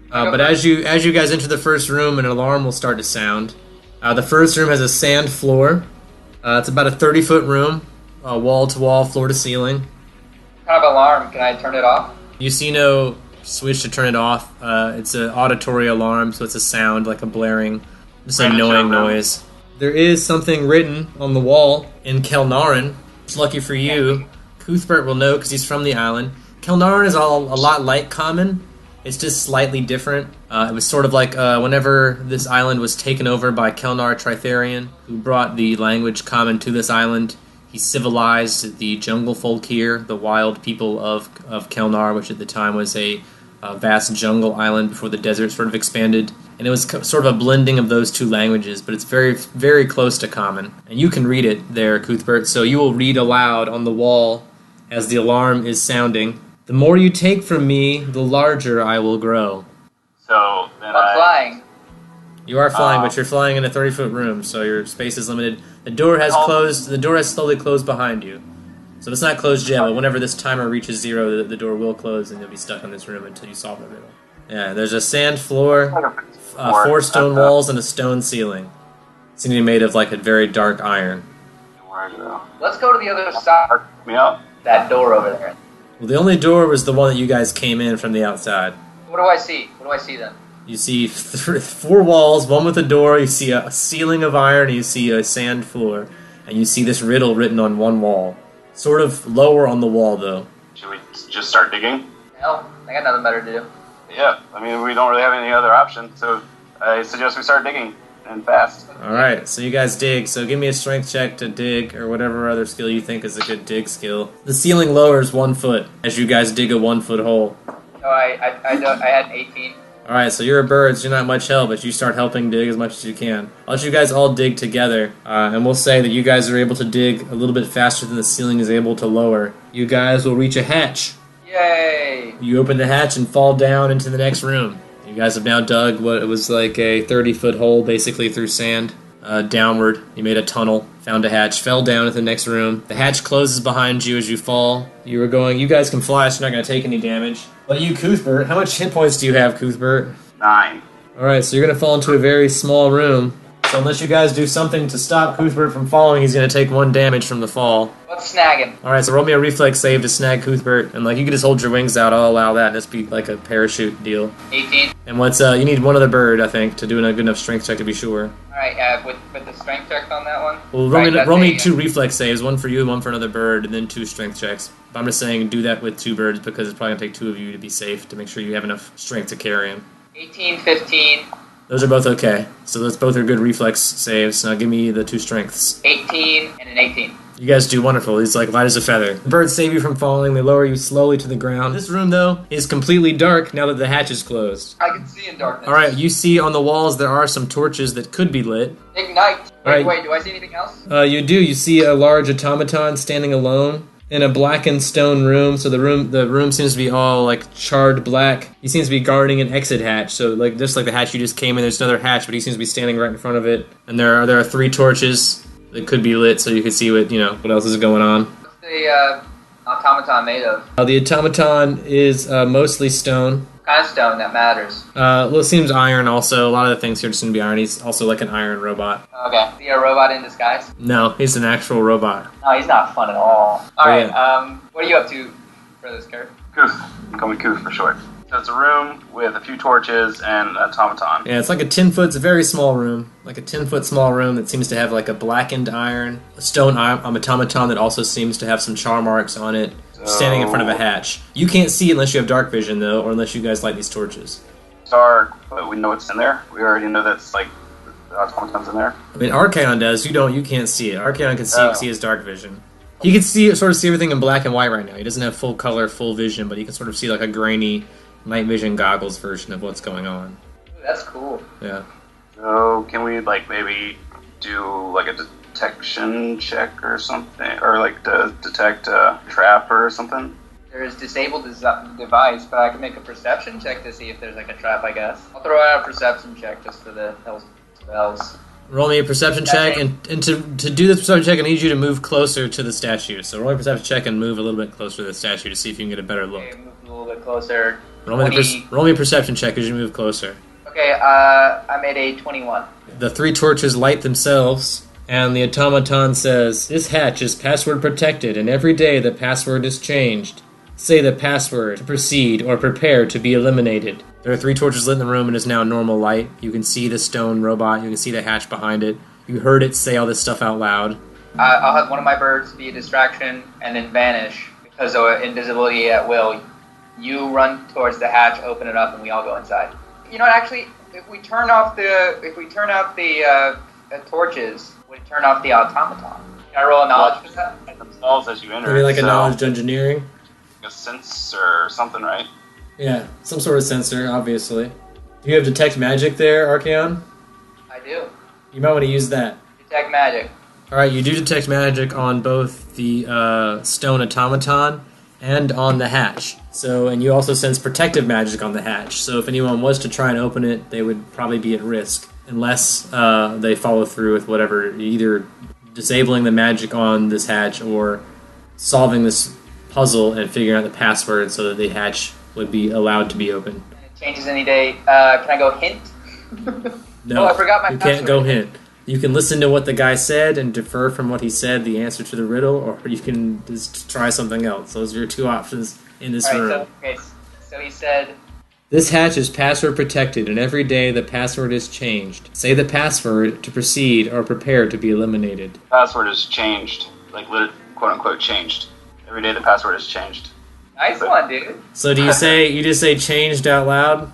But as you guys enter the first room, an alarm will start to sound. The first room has a sand floor. It's about a 30-foot room, wall-to-wall, floor-to-ceiling. What kind of alarm? Can I turn it off? You see no switch to turn it off. It's an auditory alarm, so it's a sound, like a blaring, just annoying noise. There is something written on the wall in Kelnarin. It's lucky for you. Cuthbert will know because he's from the island. Kelnarin is a lot like Common. It's just slightly different. It was sort of like whenever this island was taken over by Kelnar Tritharian, who brought the language Common to this island. He civilized the jungle folk here, the wild people of Kelnar, which at the time was a vast jungle island before the desert sort of expanded. And it was sort of a blending of those two languages, but it's very, very close to Common. And you can read it there, Cuthbert, so you will read aloud on the wall as the alarm is sounding. The more you take from me, the larger I will grow. So then I'm flying. You are flying, but you're flying in a 30-foot room, so your space is limited. The door has closed. The door has slowly closed behind you. So it's not closed yet, but whenever this timer reaches 0, the door will close, and you'll be stuck in this room until you solve the riddle. Yeah, there's a sand floor, 4 stone walls, and a stone ceiling. It's to be made of like a very dark iron. Let's go to the other side. Me up. That door over there. Well, the only door was the one that you guys came in from the outside. What do I see? What do I see then? You see 4 walls, one with a door, you see a ceiling of iron, and you see a sand floor, and you see this riddle written on one wall. Sort of lower on the wall, though. Should we just start digging? Hell, I got nothing better to do. Yeah, I mean, we don't really have any other option, so I suggest we start digging. and fast. Alright, so you guys dig. So give me a strength check to dig, or whatever other skill you think is a good dig skill. The ceiling lowers 1 foot as you guys dig a 1 foot hole. No, I had 18. Alright, so you're a bird, so you're not much help, but you start helping dig as much as you can. I'll let you guys all dig together, and we'll say that you guys are able to dig a little bit faster than the ceiling is able to lower. You guys will reach a hatch. Yay! You open the hatch and fall down into the next room. You guys have now dug what it was like a 30-foot hole, basically through sand, downward. You made a tunnel, found a hatch, fell down into the next room. The hatch closes behind you as you fall. You guys can fly, so you're not going to take any damage. But you, Cuthbert, how much hit points do you have, Cuthbert? 9. Alright, so you're going to fall into a very small room. So unless you guys do something to stop Cuthbert from falling, he's going to take 1 damage from the fall. Let's snag him. Alright, so roll me a reflex save to snag Cuthbert. And you can just hold your wings out, I'll allow that, and just be like a parachute deal. 18. And you need one other bird, I think, to do a good enough strength check to be sure. Alright, with the strength check on that one? Well, roll me 2 reflex saves, 1 for you and 1 for another bird, and then 2 strength checks. But I'm just saying do that with 2 birds because it's probably going to take 2 of you to be safe, to make sure you have enough strength to carry him. 18, 15. Those are both okay. So those both are good reflex saves. Now give me the 2 strengths. 18 and an 18. You guys do wonderful. He's like light as a feather. The birds save you from falling. They lower you slowly to the ground. This room, though, is completely dark now that the hatch is closed. I can see in darkness. Alright, you see on the walls there are some torches that could be lit. Ignite. Alright. Wait, do I see anything else? You do. You see a large automaton standing alone in a blackened stone room. So the room seems to be all charred black. He seems to be guarding an exit hatch. So just like the hatch you just came in, there's another hatch, but he seems to be standing right in front of it. And there are 3 torches that could be lit, so you can see what else is going on. What's the automaton made of? The automaton is mostly stone. What kind of stone that matters? It seems iron also. A lot of the things here just seem to be iron. He's also like an iron robot. Okay. Is he a robot in disguise? No, he's an actual robot. No, he's not fun at all. Alright, yeah. What are you up to for this, Kurt? Cooth. Call me Cooth for short. So it's a room with a few torches and an automaton. Yeah, it's like a 10-foot, it's a very small room. Like a 10-foot small room that seems to have like a blackened iron, a stone automaton that also seems to have some char marks on it, standing in front of a hatch. You can't see unless you have dark vision, though, or unless you guys light these torches. It's dark, but we know what's in there. We already know that's the automaton's in there. I mean, Archaon does. You can't see it. Archaon can see his dark vision. He can see everything in black and white right now. He doesn't have full color, full vision, but he can sort of see like a grainy night vision goggles version of what's going on. Ooh, that's cool. Yeah. So can we maybe do a detection check or something, or to detect a trap or something? There's disabled device, but I can make a perception check to see if there's a trap, I guess. I'll throw out a perception check just for the spells. Roll me a perception check, and to do this perception check, I need you to move closer to the statue. So roll me a perception check and move a little bit closer to the statue to see if you can get a better look. Okay, move a little bit closer. Roll me a perception check as you move closer. Okay, I made a 21. The 3 torches light themselves, and the automaton says, "This hatch is password protected, and every day the password is changed. Say the password to proceed or prepare to be eliminated." There are 3 torches lit in the room and is now normal light. You can see the stone robot. You can see the hatch behind it. You heard it say all this stuff out loud. I'll have one of my birds be a distraction and then vanish because of invisibility at will. You run towards the hatch, open it up, and we all go inside. You know what? Actually, if we turn out the torches, we turn off the automaton. Can I roll a knowledge for that? Themselves as you enter. Maybe like a knowledge engineering. A sense or something, right? Yeah, some sort of sensor, obviously. Do you have detect magic there, Archaon? I do. You might want to use that. Detect magic. Alright, you do detect magic on both the stone automaton and on the hatch. And you also sense protective magic on the hatch. So if anyone was to try and open it, they would probably be at risk. Unless they follow through with whatever, either disabling the magic on this hatch or solving this puzzle and figuring out the password so that the hatch would be allowed to be open. It changes any day. Can I go hint? No, I forgot my you password. can't go hint. You can listen to what the guy said and defer from what he said the answer to the riddle, or you can just try something else. Those are your 2 options in this room. So he said, "This hatch is password protected, and every day the password is changed. Say the password to proceed or prepare to be eliminated." Password is changed, quote unquote changed. Every day the password is changed. nice one, dude. So do you just say changed out loud?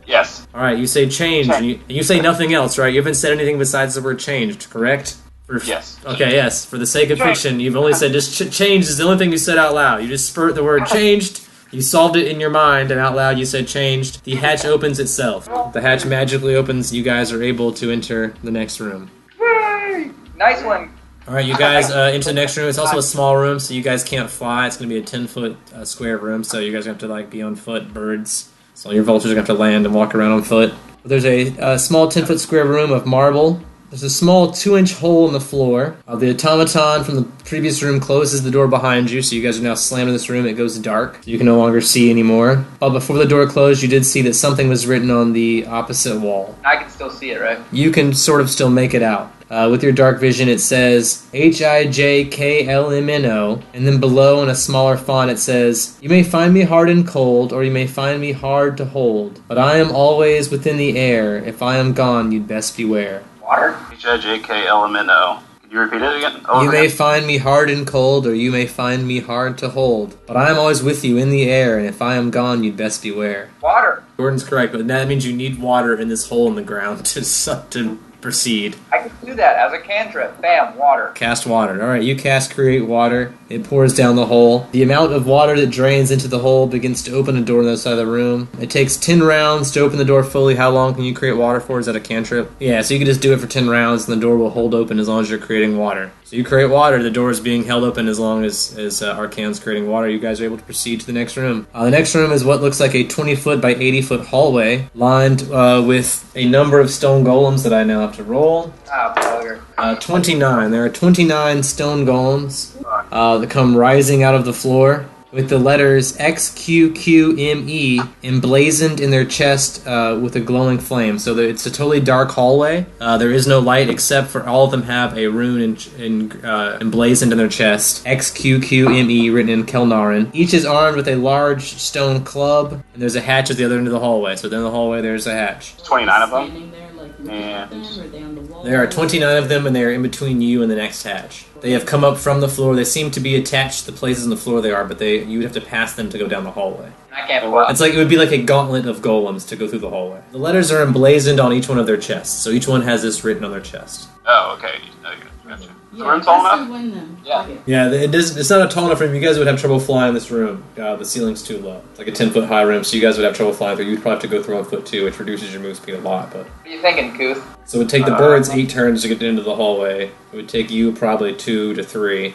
Yes. All right, you say change, and you say nothing else, right? You haven't said anything besides the word changed, correct? Yes. Okay, yes. For the sake of fiction, you've only said just change is the only thing you said out loud. You just spurt the word changed. You solved it in your mind, and out loud you said changed. The hatch opens itself. The hatch magically opens. You guys are able to enter the next room. Yay! Nice one. All right, you guys into the next room. It's also a small room, so you guys can't fly. It's going to be a 10-foot square room, so you guys have to be on foot, birds. So your vultures are going to have to land and walk around on foot. There's a small 10-foot square room of marble. There's a small 2-inch hole in the floor. The automaton from the previous room closes the door behind you, so you guys are now slammed in this room. It goes dark, so you can no longer see anymore. Before the door closed, you did see that something was written on the opposite wall. I can still see it, right? You can sort of still make it out. With your dark vision, it says HIJKLMNO, and then below in a smaller font it says, "You may find me hard and cold, or you may find me hard to hold, but I am always within the air. If I am gone, you'd best beware." Water? HIJKLMNO. Can you repeat it again? You may find me hard and cold, or you may find me hard to hold, but I am always with you in the air, and if I am gone, you'd best beware. Water. Gordon's correct, but that means you need water in this hole in the ground to proceed. I can do that as a cantrip. Bam, water. Cast water. Alright, you cast create water. It pours down the hole. The amount of water that drains into the hole begins to open a door on the other side of the room. It takes 10 rounds to open the door fully. How long can you create water for? Is that a cantrip? Yeah, so you can just do it for 10 rounds and the door will hold open as long as you're creating water. So you create water, the door is being held open as long as Arcane's creating water. You guys are able to proceed to the next room. The next room is what looks like a 20-foot by 80-foot hallway, lined with a number of stone golems that I now have to roll. Ah, bugger. 29. There are 29 stone golems that come rising out of the floor with the letters XQQME emblazoned in their chest with a glowing flame. So it's a totally dark hallway. There is no light except for all of them have a rune emblazoned in their chest. XQQME written in Kelnarin. Each is armed with a large stone club, and there's a hatch at the other end of the hallway. So then the hallway, there's a hatch. 29 of them? Standing there, like, looking at them, or they on the wall? There are 29 of them, and they are in between you and the next hatch. They have come up from the floor. They seem to be attached to the places on the floor they are, but you would have to pass them to go down the hallway. I can't walk. It would be like a gauntlet of golems to go through the hallway. The letters are emblazoned on each one of their chests, so each one has this written on their chest. Oh, okay. Gotcha. Yeah, The room tall I enough? still win them. Yeah. Okay. Yeah, it's not a tall enough room. You guys would have trouble flying this room. The ceiling's too low. It's like a 10-foot high room, so you guys would have trouble flying through. You'd probably have to go through on foot too, which reduces your move speed a lot. But What are you thinking, Kooth? so it would take the birds 8 turns to get into the hallway. It would take you probably 2 to 3.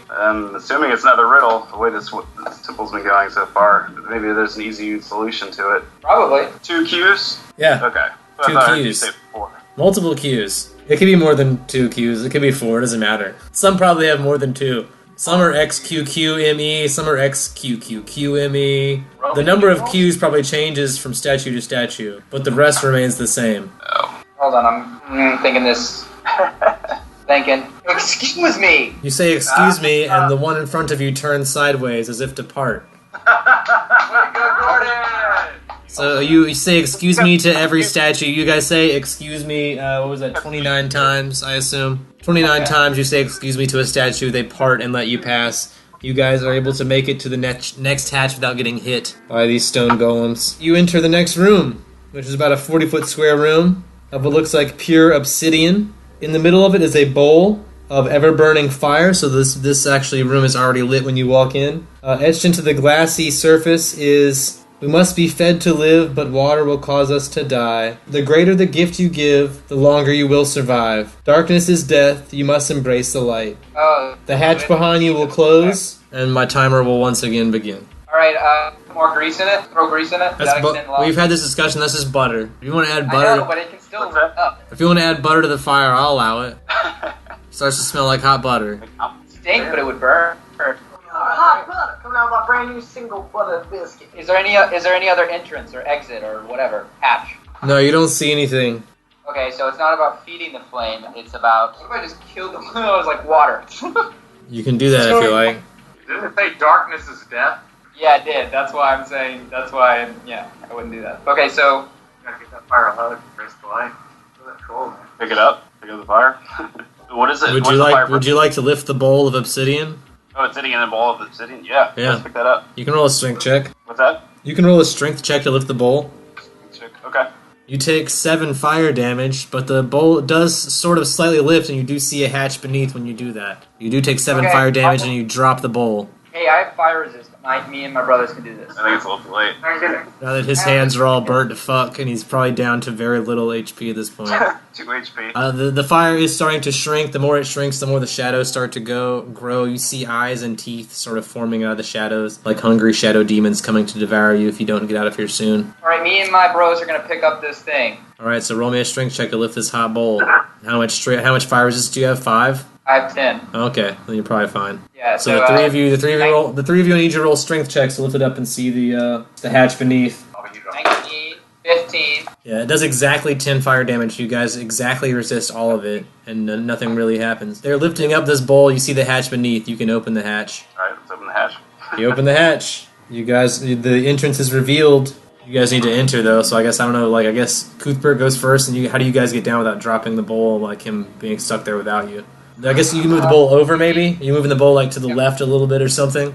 Assuming it's another riddle, the way this tipple's been going so far, maybe there's an easy solution to it. Probably. 2 Qs? Yeah, Okay. But 2 I thought I heard you Qs. say 4. Multiple Qs. It could be more than 2 Qs. It could be 4. It doesn't matter. Some probably have more than 2. Some are XQQME. Some are XQQQME. The number of Qs probably changes from statue to statue, but the rest remains the same. Oh. Hold on, I'm thinking this. Thinking. Excuse me! You say excuse me, and the one in front of you turns sideways as if to part. Way to go, Gordon! So you say excuse me to every statue. You guys say excuse me, what was that, 29 times, I assume? 29 times you say excuse me to a statue, they part and let you pass. You guys are able to make it to the next hatch without getting hit by these stone golems. You enter the next room, which is about a 40-foot square room of what looks like pure obsidian. In the middle of it is a bowl of ever-burning fire, so this actually room is already lit when you walk in. Etched into the glassy surface is... We must be fed to live, but water will cause us to die. The greater the gift you give, the longer you will survive. Darkness is death, you must embrace the light. The hatch behind you will close, and my timer will once again begin. Alright, more grease in it? Throw grease in it? We've had this discussion, this is butter. If you want to add I butter, know, but it can still What's that? up. if you want to add butter to the fire, I'll allow it. Starts to smell like hot butter. Stink, but it would burn. Hot butter coming out of my brand new single butter biscuit. Is there any other entrance or exit or whatever? Hatch. No, you don't see anything. Okay, so it's not about feeding the flame, it's about... What if I just killed them? It was like water. You can do that if you like. Didn't it say darkness is death? Yeah, it did. That's why I'm saying, yeah, I wouldn't do that. Okay, so... Gotta get that fire a hug, embrace the light. Look at that troll, man. Pick it up the fire. What is it? Would What's you the fire like to lift the bowl of obsidian? Oh, it's sitting in a ball of obsidian? Yeah. Yeah. Let's pick that up. You can roll a strength check. What's that? You can roll a strength check to lift the bowl. Check. Okay. You take 7 fire damage, but the bowl does sort of slightly lift, and you do see a hatch beneath when you do that. You do take 7 fire damage, and you drop the bowl. Hey, I have fire resist. Me and my brothers can do this. I think it's a little too late. Now that his hands are all burnt to fuck, and he's probably down to very little HP at this point. 2 HP. The fire is starting to shrink. The more it shrinks, the more the shadows start to grow. You see eyes and teeth sort of forming out of the shadows, like hungry shadow demons coming to devour you if you don't get out of here soon. Alright, me and my bros are gonna pick up this thing. Alright, so roll me a strength check to lift this hot bowl. How much fire resist do you have? 5? I have 10. Okay, then you're probably fine. Yeah, So the three of you need to roll strength checks to lift it up and see the hatch beneath. 19, 15. Yeah, it does exactly 10 fire damage. You guys exactly resist all of it, and nothing really happens. They're lifting up this bowl. You see the hatch beneath. You can open the hatch. Alright, let's open the hatch. You open the hatch. You guys, the entrance is revealed. You guys need to enter though, so I guess I guess Cuthbert goes first, and how do you guys get down without dropping the bowl, like him being stuck there without you? I guess you can move the bowl over, maybe? Are you moving the bowl, like, to the left a little bit or something?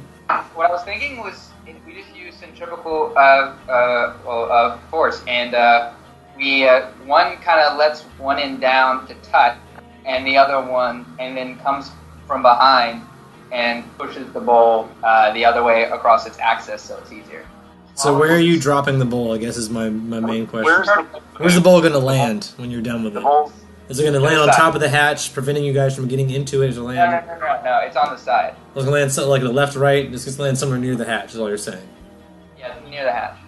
What I was thinking was, we just use centrifugal force, and one kind of lets one end down to touch, and the other one, and then comes from behind and pushes the bowl the other way across its axis, so it's easier. So where are you dropping the bowl, I guess, is my main question. Where's the bowl going to land when you're done with it? Is it going to land on top of the hatch, preventing you guys from getting into it? No, it's on the side. It's going to land like the left, right? It's going to land somewhere near the hatch, is all you're saying. Yeah, near the hatch.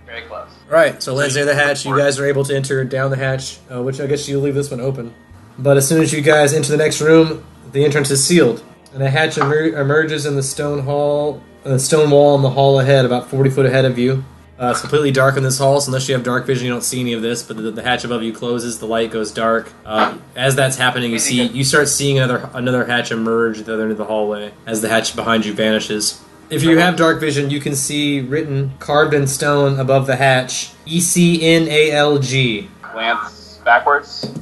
Very close. Right, so it lands near the hatch. You guys are able to enter down the hatch, which I guess you'll leave this one open. But as soon as you guys enter the next room, the entrance is sealed. And a hatch emerges in the stone wall in the hall ahead, about 40 foot ahead of you. It's completely dark in this hall, so unless you have dark vision, you don't see any of this. But the hatch above you closes, the light goes dark. As that's happening, you start seeing another hatch emerge at the other end of the hallway as the hatch behind you vanishes. If you have dark vision, you can see written, carved in stone above the hatch, ECNALG. Glance backwards.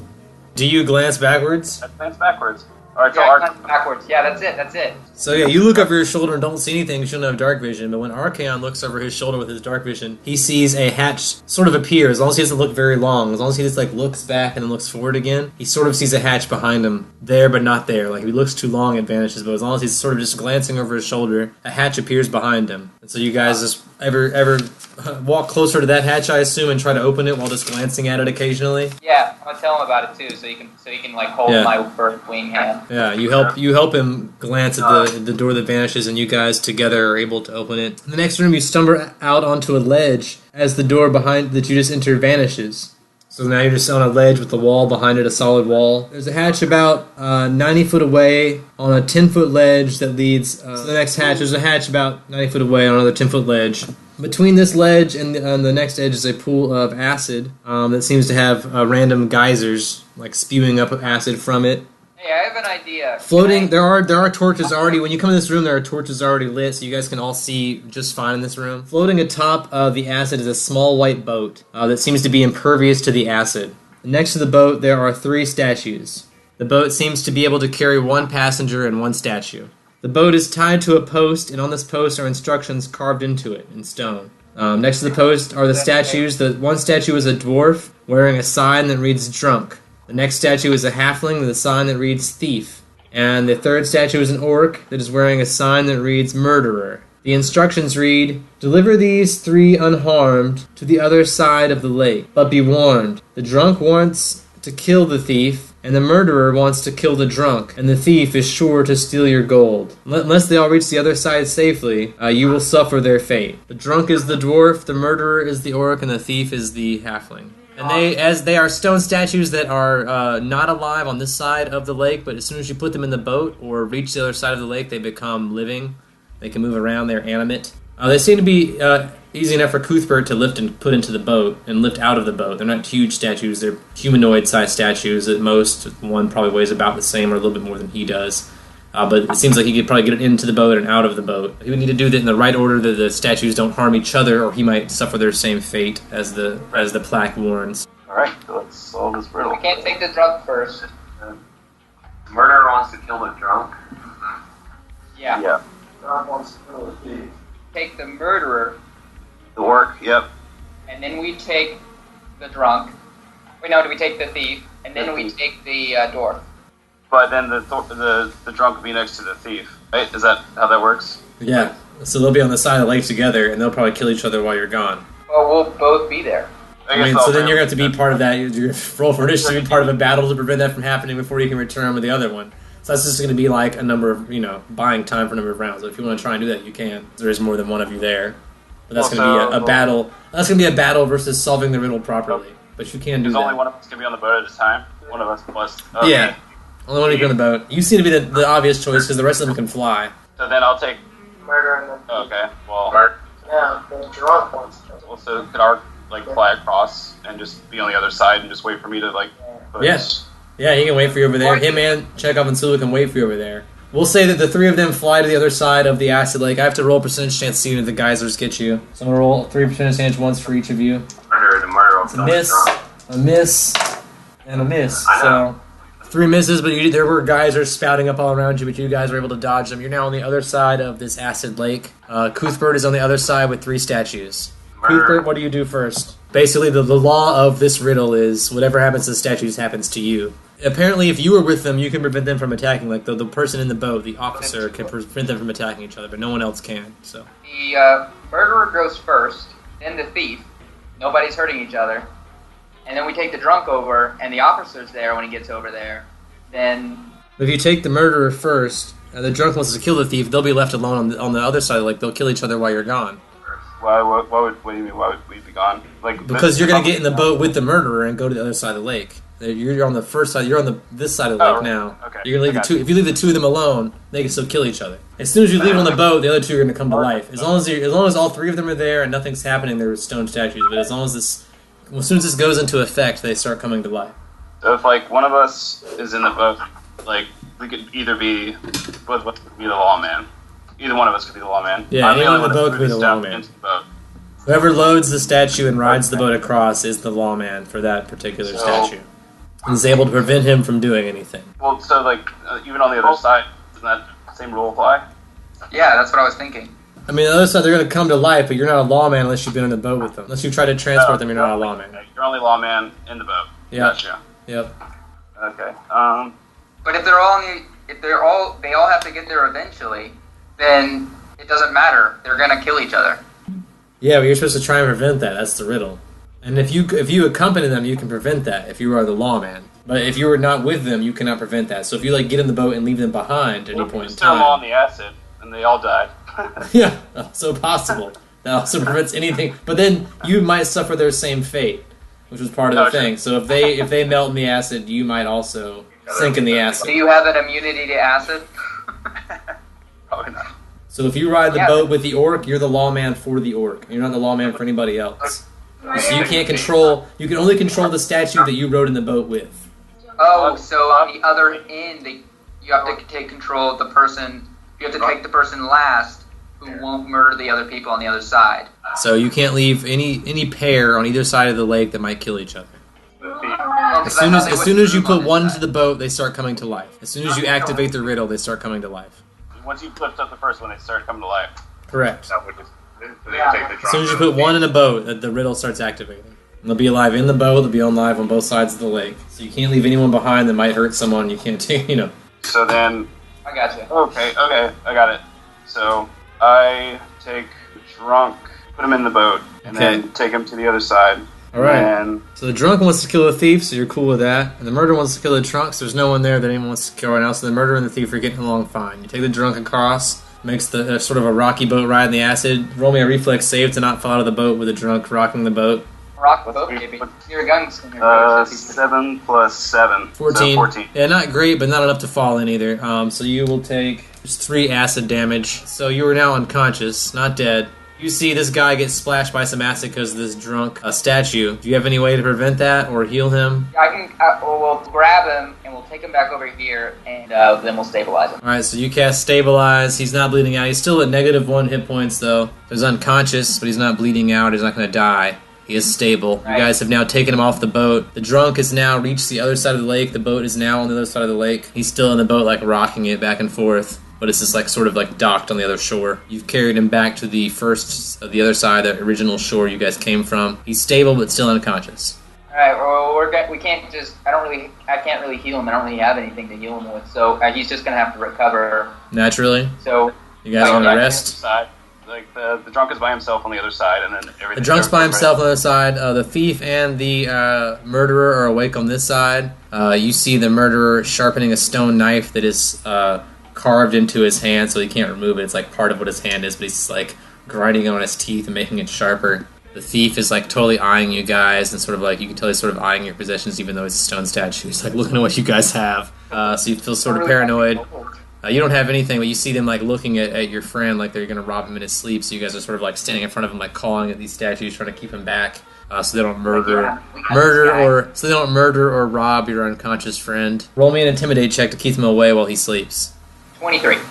Do you glance backwards? I glance backwards. Alright, so backwards. Yeah, that's it. So yeah, you look over your shoulder and don't see anything because you don't have dark vision, but when Archaon looks over his shoulder with his dark vision, he sees a hatch sort of appear, as long as he doesn't look very long, as long as he just looks back and then looks forward again, he sort of sees a hatch behind him, there but not there. Like if he looks too long it vanishes, but as long as he's sort of just glancing over his shoulder, a hatch appears behind him. And so you guys just ever walk closer to that hatch, I assume, and try to open it while just glancing at it occasionally? Yeah, I'm gonna tell him about it too, so he can hold my bird wing hand. Yeah, you help him glance at the door that vanishes, and you guys together are able to open it. In the next room, you stumble out onto a ledge as the door behind that you just entered vanishes. So now you're just on a ledge with the wall behind it, a solid wall. There's a hatch about 90 foot away on a 10-foot ledge that leads to the next hatch. There's a hatch about 90 foot away on another 10-foot ledge. Between this ledge and the next edge is a pool of acid that seems to have random geysers, like spewing up acid from it. Hey, I have an idea. Floating, there are torches already. When you come in this room, there are torches already lit, so you guys can all see just fine in this room. Floating atop of the acid is a small white boat that seems to be impervious to the acid. Next to the boat, there are 3 statues. The boat seems to be able to carry 1 passenger and 1 statue. The boat is tied to a post, and on this post are instructions carved into it in stone. Next to the post are the statues. The one statue is a dwarf wearing a sign that reads drunk. The next statue is a halfling with a sign that reads thief. And the third statue is an orc that is wearing a sign that reads murderer. The instructions read, deliver these 3 unharmed to the other side of the lake. But be warned, the drunk wants to kill the thief, and the murderer wants to kill the drunk, and the thief is sure to steal your gold. Unless they all reach the other side safely, you will suffer their fate. The drunk is the dwarf, the murderer is the orc, and the thief is the halfling. And they are stone statues that are not alive on this side of the lake, but as soon as you put them in the boat or reach the other side of the lake, they become living. They can move around, they're animate. They seem to be easy enough for Cuthbert to lift and put into the boat and lift out of the boat. They're not huge statues, they're humanoid-sized statues. At most, one probably weighs about the same or a little bit more than he does. But it seems like he could probably get it into the boat and out of the boat. He would need to do that in the right order that the statues don't harm each other, or he might suffer their same fate as the plaque warns. Alright, so let's solve this riddle. We can't take the drunk first. The murderer wants to kill the drunk. Yeah. Drunk wants to kill the thief. Take the murderer, The orc, yep. and then we take the drunk. Wait, no, do we take the thief? And then we take the dwarf. But then the drunk will be next to the thief, right? Is that how that works? Yeah. So they'll be on the side of the lake together, and they'll probably kill each other while you're gone. Well, we'll both be there. I mean, so then you're going to have to be part of that. Your roll for initiative to be part of a battle to prevent that from happening before you can return with the other one. So that's just going to be like a number of, buying time for a number of rounds. So if you want to try and do that, you can. There is more than one of you there. But that's going to be a battle. That's going to be a battle versus solving the riddle properly. But you can do that. There's only one of us going to be on the boat at a time? One of us plus... Okay. Yeah. Only one of you on the boat. You seem to be the obvious choice because the rest of them can fly. So then I'll take... Murder and the... Okay, well... Yeah, the drunk wants to. Well, so could our, fly across and just be on the other side and just wait for me to, push? Yes. Yeah, he can wait for you over there. Him and Chekhov and Sulu can wait for you over there. We'll say that the three of them fly to the other side of the acid lake. I have to roll a percentage chance to see if the geysers get you. So I'm going to roll 3 percentage chance once for each of you. It's a miss, a miss, and a miss. So 3 misses, but there were geysers spouting up all around you, but you guys were able to dodge them. You're now on the other side of this acid lake. Cuthbert is on the other side with 3 statues. Cuthbert, what do you do first? Basically, the law of this riddle is whatever happens to the statues happens to you. Apparently, if you were with them, you can prevent them from attacking. Like the person in the boat, the officer, can prevent them from attacking each other, but no one else can. So The murderer goes first, then the thief. Nobody's hurting each other. And then we take the drunk over, and the officer's there when he gets over there. Then... if you take the murderer first, and the drunk wants to kill the thief, they'll be left alone on the other side. Like they'll kill each other while you're gone. What do you mean? Why would we be gone? Because you're going to get in the boat with the murderer and go to the other side of the lake. You're on the first side. You're on this side of the lake now. Okay. You're going to leave the two. If you leave the two of them alone, they can still kill each other. As soon as you leave on the boat, the other two are going to come to life. As long as all 3 of them are there and nothing's happening, they're stone statues. But as soon as this goes into effect, they start coming to life. So if one of us is in the boat, we could either be both of us could be the lawman. Either one of us could be the lawman. Yeah, anyone in the boat could be the lawman. Whoever loads the statue and rides the boat across is the lawman for that particular statue. And is able to prevent him from doing anything. Well, so even on the other side, doesn't that same rule apply? Yeah, that's what I was thinking. I mean, on the other side, they're going to come to life, but you're not a lawman unless you've been in the boat with them. Unless you've tried to transport them, you're not a lawman. You're only lawman in the boat. Yeah. Gotcha. Yep. Okay. But if they all have to get there eventually, then it doesn't matter. They're gonna kill each other. Yeah, but you're supposed to try and prevent that. That's the riddle. And if you accompany them, you can prevent that if you are the lawman. But if you are not with them, you cannot prevent that. So if you get in the boat and leave them behind at any point in time, them all on the acid, and they all died. yeah, so possible. That also prevents anything. But then you might suffer their same fate, which was part of the thing. So if they melt in the acid, you might also sink in the acid. Do you have an immunity to acid? Probably not. So if you ride the boat with the orc, you're the lawman for the orc. You're not the lawman for anybody else. So you can't control. You can only control the statue that you rode in the boat with. Oh, so on the other end, you have to take control of the person. You have to take the person last who won't murder the other people on the other side. So you can't leave any pair on either side of the lake that might kill each other. As soon as you put one to the boat, they start coming to life. As soon as you activate the riddle, they start coming to life. Once you flipped up the first one, they start coming to life. Correct. As As soon as you put one in a boat, the riddle starts activating. And they'll be alive in the boat, they'll be alive on both sides of the lake. So you can't leave anyone behind that might hurt someone. You can't take, So then... I gotcha. Okay, I got it. So I take the drunk, put him in the boat, and then take him to the other side. Alright. And So the drunk wants to kill the thief, so you're cool with that. And the murderer wants to kill the drunk, so there's no one there that anyone wants to kill right now. So the murderer and the thief are getting along fine. You take the drunk across, makes the sort of a rocky boat ride in the acid. Roll me a reflex save to not fall out of the boat with the drunk rocking the boat. Rock the boat, baby. Your gun's in your face. 7 plus 7. 14. So 14. Yeah, not great, but not enough to fall in either. So you will take just 3 acid damage. So you are now unconscious, not dead. You see this guy get splashed by some acid because of this drunk statue. Do you have any way to prevent that or heal him? We'll grab him and we'll take him back over here and then we'll stabilize him. Alright, so you cast Stabilize. He's not bleeding out. He's still at -1 hit points, though. He's unconscious, but he's not bleeding out. He's not going to die. He is stable. Right. You guys have now taken him off the boat. The drunk has now reached the other side of the lake. The boat is now on the other side of the lake. He's still in the boat, rocking it back and forth. But it's just sort of docked on the other shore. You've carried him back to the other side, the original shore you guys came from. He's stable but still unconscious. All right, well, we can't just. I can't really heal him. I don't really have anything to heal him with, so he's just gonna have to recover. Naturally. So you guys want to rest? Side. Like the drunk is by himself on the other side, and then everything. The drunk's by himself on the other side. The thief and the murderer are awake on this side. You see the murderer sharpening a stone knife that is carved into his hand, so he can't remove it. It's like part of what his hand is, but he's like grinding on his teeth and making it sharper. The thief is like totally eyeing you guys, and sort of like you can tell he's sort of eyeing your possessions, even though it's a stone statue. He's like looking at what you guys have. So you feel sort of paranoid. You don't have anything, but you see them like looking at your friend like they're going to rob him in his sleep. So you guys are sort of like standing in front of him, like calling at these statues, trying to keep him back, so they don't murder or rob your unconscious friend. Roll me an intimidate check to keep him away while he sleeps. 23. All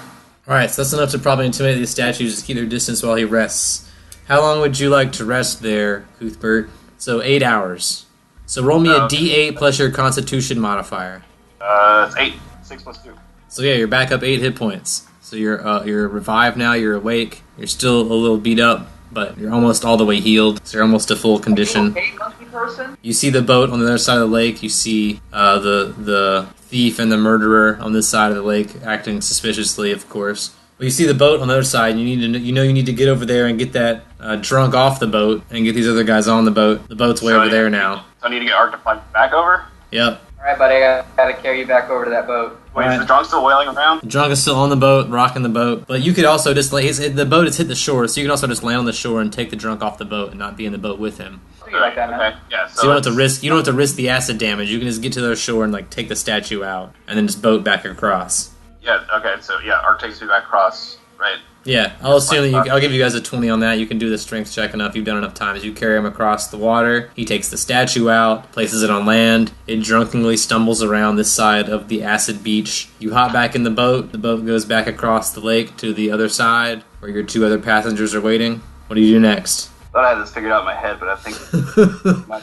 right, so that's enough to probably intimidate these statues to keep their distance while he rests. How long would you like to rest there, Cuthbert? So 8 hours. So roll me a D8 plus your Constitution modifier. It's 8. 6 plus 2. So yeah, you're back up 8 hit points. So you're revived now. You're awake. You're still a little beat up, but you're almost all the way healed. So you're almost to full condition. Okay, monkey person? You see the boat on the other side of the lake. You see the thief and the murderer on this side of the lake acting suspiciously, of course. Well, you see the boat on the other side. And you need to get over there and get that drunk off the boat and get these other guys on the boat. The boat's way over there now. So I need to get Ark to fly back over? Yep. Alright, buddy, I gotta carry you back over to that boat. Wait, is the drunk still wailing around? The drunk is still on the boat, rocking the boat. But you could also just the boat has hit the shore, so you can also just land on the shore and take the drunk off the boat and not be in the boat with him. Like that, man. Okay, yeah. So you don't have to risk the acid damage. You can just get to the shore and like take the statue out and then just boat back across. Yeah. Okay. So yeah, Ark takes me back across, right? Yeah, I'll assume that I'll give you guys a 20 on that. You can do the strength check enough. You've done enough times. You carry him across the water. He takes the statue out, places it on land. It drunkenly stumbles around this side of the acid beach. You hop back in the boat. The boat goes back across the lake to the other side where your 2 other passengers are waiting. What do you do next? I thought I had this figured out in my head, but I think I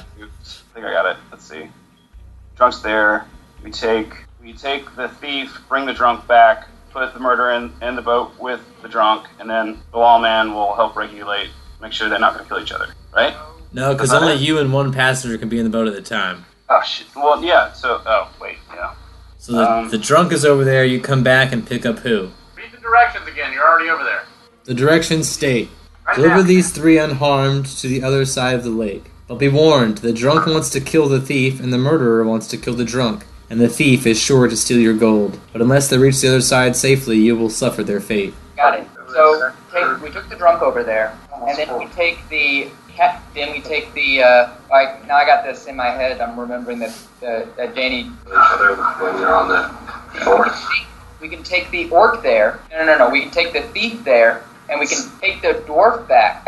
think I got it. Let's see. Drunk's there. We take the thief, bring the drunk back, put the murderer in the boat with the drunk, and then the lawman will help regulate, make sure they're not going to kill each other, right? No, because only you and one passenger can be in the boat at a time. Oh, shit. Well, yeah, so, yeah. So the drunk is over there, you come back and pick up who? Read the directions again, you're already over there. The directions state, Right deliver now. these 3 unharmed to the other side of the lake. But be warned, the drunk wants to kill the thief, and the murderer wants to kill the drunk. And the thief is sure to steal your gold. But unless they reach the other side safely, you will suffer their fate. Got it. So we took the drunk over there, and then we take the now I got this in my head. I'm remembering that Janie. When you're on the We can take the orc there. No. We can take the thief there, and we can take the dwarf back.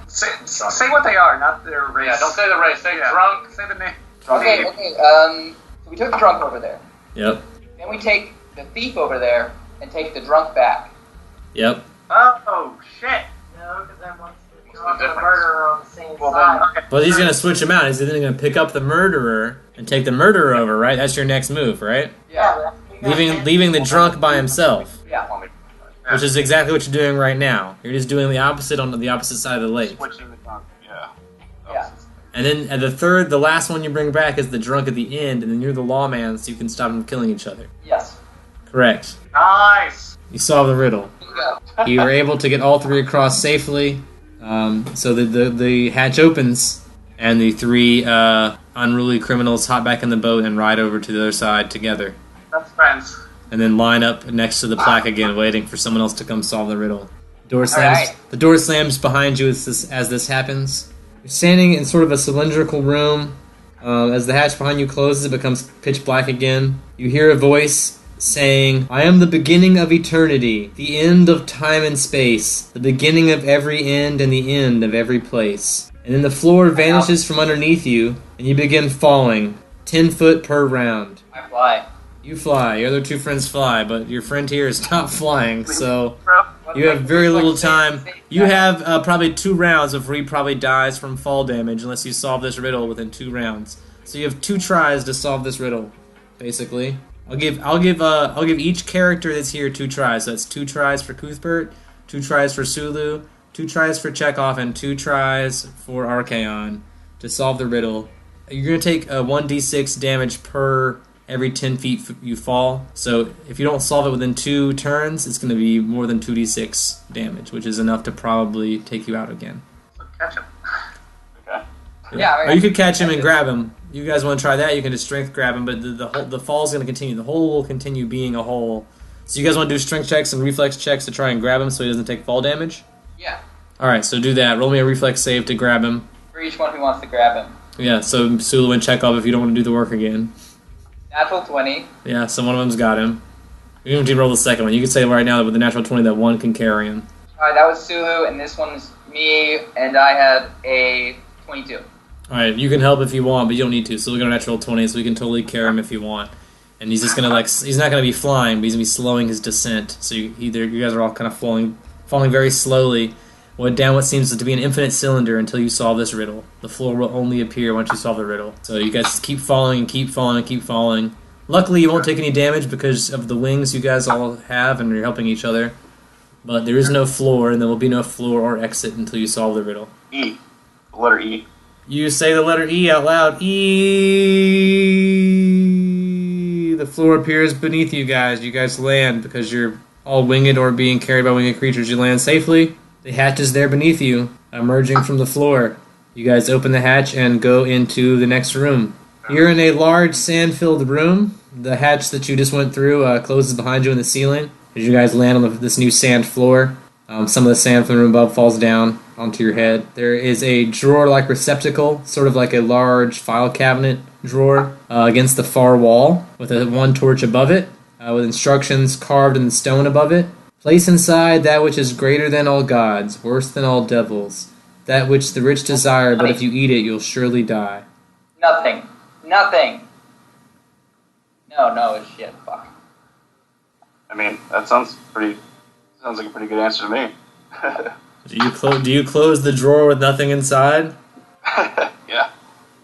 Say what they are, not their race. Yeah, don't say the race. Say drunk. Say the name. Okay. So we took the drunk over there. Yep. Then we take the thief over there and take the drunk back. Yep. Oh shit. No, because then once the the drunk and the difference? murderer are on the same Well, side. then, okay. But he's going to switch them out. He's then going to pick up the murderer and take the murderer over, right? That's your next move, right? Yeah. Leaving the drunk by himself. Yeah. Which is exactly what you're doing right now. You're just doing the opposite on the opposite side of the lake. Switching the drunk, yeah. Yeah. And then at the last one you bring back is the drunk at the end, and then you're the lawman, so you can stop them from killing each other. Yes. Correct. Nice. You solve the riddle. Yeah. You were able to get all 3 across safely. So the hatch opens, and the 3 unruly criminals hop back in the boat and ride over to the other side together. That's friends. And then line up next to the plaque again, waiting for someone else to come solve the riddle. Door slams. right. The door slams behind you as this happens. You're standing in sort of a cylindrical room. As the hatch behind you closes, it becomes pitch black again. You hear a voice saying, "I am the beginning of eternity, the end of time and space, the beginning of every end and the end of every place." And then the floor vanishes from underneath you, and you begin falling, 10 foot per round. I fly. You fly. Your other 2 friends fly, but your friend here is not flying, so Bro. you have very little time. You have probably 2 rounds before he probably dies from fall damage, unless you solve this riddle within 2 rounds. So you have 2 tries to solve this riddle, basically. I'll give each character that's here 2 tries. So that's 2 tries for Cuthbert, 2 tries for Sulu, 2 tries for Chekhov, and 2 tries for Archaon to solve the riddle. you're going to take a 1d6 damage per every 10 feet you fall. So if you don't solve it within 2 turns, it's going to be more than 2d6 damage, which is enough to probably take you out again. So catch him. Okay. Yeah, Or you could catch him and grab him. You guys want to try that? You can just strength grab him, but the fall's going to continue. The hole will continue being a hole. So you guys want to do strength checks and reflex checks to try and grab him so he doesn't take fall damage? Yeah. Alright, so do that. Roll me a reflex save to grab him. For each one who wants to grab him. Yeah, so Sulu and Chekhov if you don't want to do the work again. Natural 20. Yeah, so one of them's got him. Even if you roll the second one, you can say right now that with the natural 20 that one can carry him. Alright, that was Sulu, and this one's me, and I had a 22. Alright, you can help if you want, but you don't need to. So we're going to natural 20, so we can totally carry him if you want. And he's just going to, he's not going to be flying, but he's going to be slowing his descent. So you guys are all kind of falling very slowly down what seems to be an infinite cylinder until you solve this riddle. The floor will only appear once you solve the riddle. So you guys keep falling and keep falling and keep falling. Luckily, you won't take any damage because of the wings you guys all have and you're helping each other. But there is no floor, and there will be no floor or exit until you solve the riddle. E. The letter E. You say the letter E out loud. E. The floor appears beneath you guys. You guys land because you're all winged or being carried by winged creatures. You land safely. The hatch is there beneath you, emerging from the floor. You guys open the hatch and go into the next room. You're in a large sand-filled room. The hatch that you just went through closes behind you in the ceiling. As you guys land on this new sand floor, some of the sand from the room above falls down onto your head. There is a drawer-like receptacle, sort of like a large file cabinet drawer, against the far wall, with one torch above it, with instructions carved in the stone above it. Place inside that which is greater than all gods, worse than all devils, that which the rich desire, but if you eat it, you'll surely die. Nothing. No, shit, fuck. I mean, that sounds like a pretty good answer to me. Do you close the drawer with nothing inside? Yeah.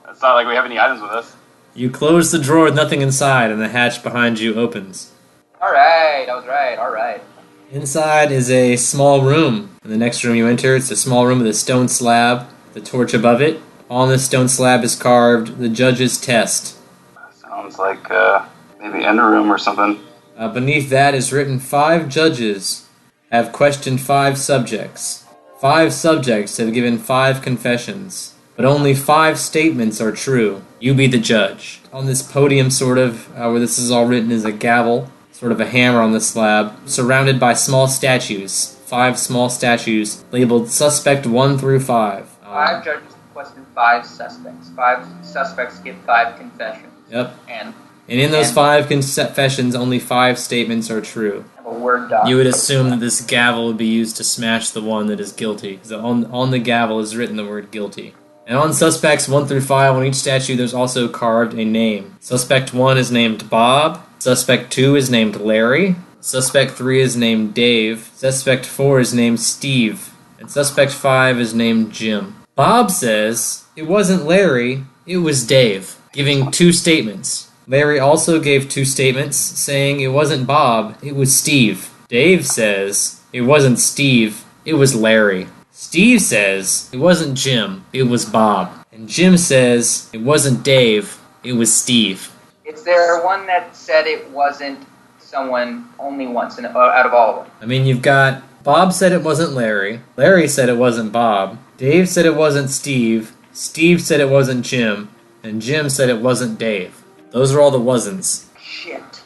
It's not like we have any items with us. You close the drawer with nothing inside, and the hatch behind you opens. Alright, I was right, alright. Inside is a small room. In the next room you enter, it's a small room with a stone slab, the torch above it. On this stone slab is carved the judge's test. Sounds like maybe Ender Room or something. Beneath that is written 5 judges have questioned 5 subjects. 5 subjects have given 5 confessions, but only 5 statements are true. You be the judge. On this podium, sort of, where this is all written, is a gavel, sort of a hammer on the slab, surrounded by small statues. 5 small statues labeled Suspect 1 through 5. 5 judges question 5 suspects. 5 suspects give 5 confessions. Yep. And in those 5 confessions, only 5 statements are true. Have a word doc. You would assume that this gavel would be used to smash the one that is guilty. So on the gavel is written the word guilty. And on suspects 1 through 5, on each statue, there's also carved a name. Suspect 1 is named Bob. Suspect 2 is named Larry. Suspect 3 is named Dave. Suspect 4 is named Steve. And Suspect 5 is named Jim. Bob says it wasn't Larry, it was Dave, giving 2 statements. Larry also gave 2 statements, saying it wasn't Bob, it was Steve. Dave says it wasn't Steve, it was Larry. Steve says it wasn't Jim, it was Bob. And Jim says it wasn't Dave, it was Steve. Is there one that said it wasn't someone only once out of all of them? I mean, you've got Bob said it wasn't Larry. Larry said it wasn't Bob. Dave said it wasn't Steve. Steve said it wasn't Jim. And Jim said it wasn't Dave. Those are all the wasn'ts. Shit.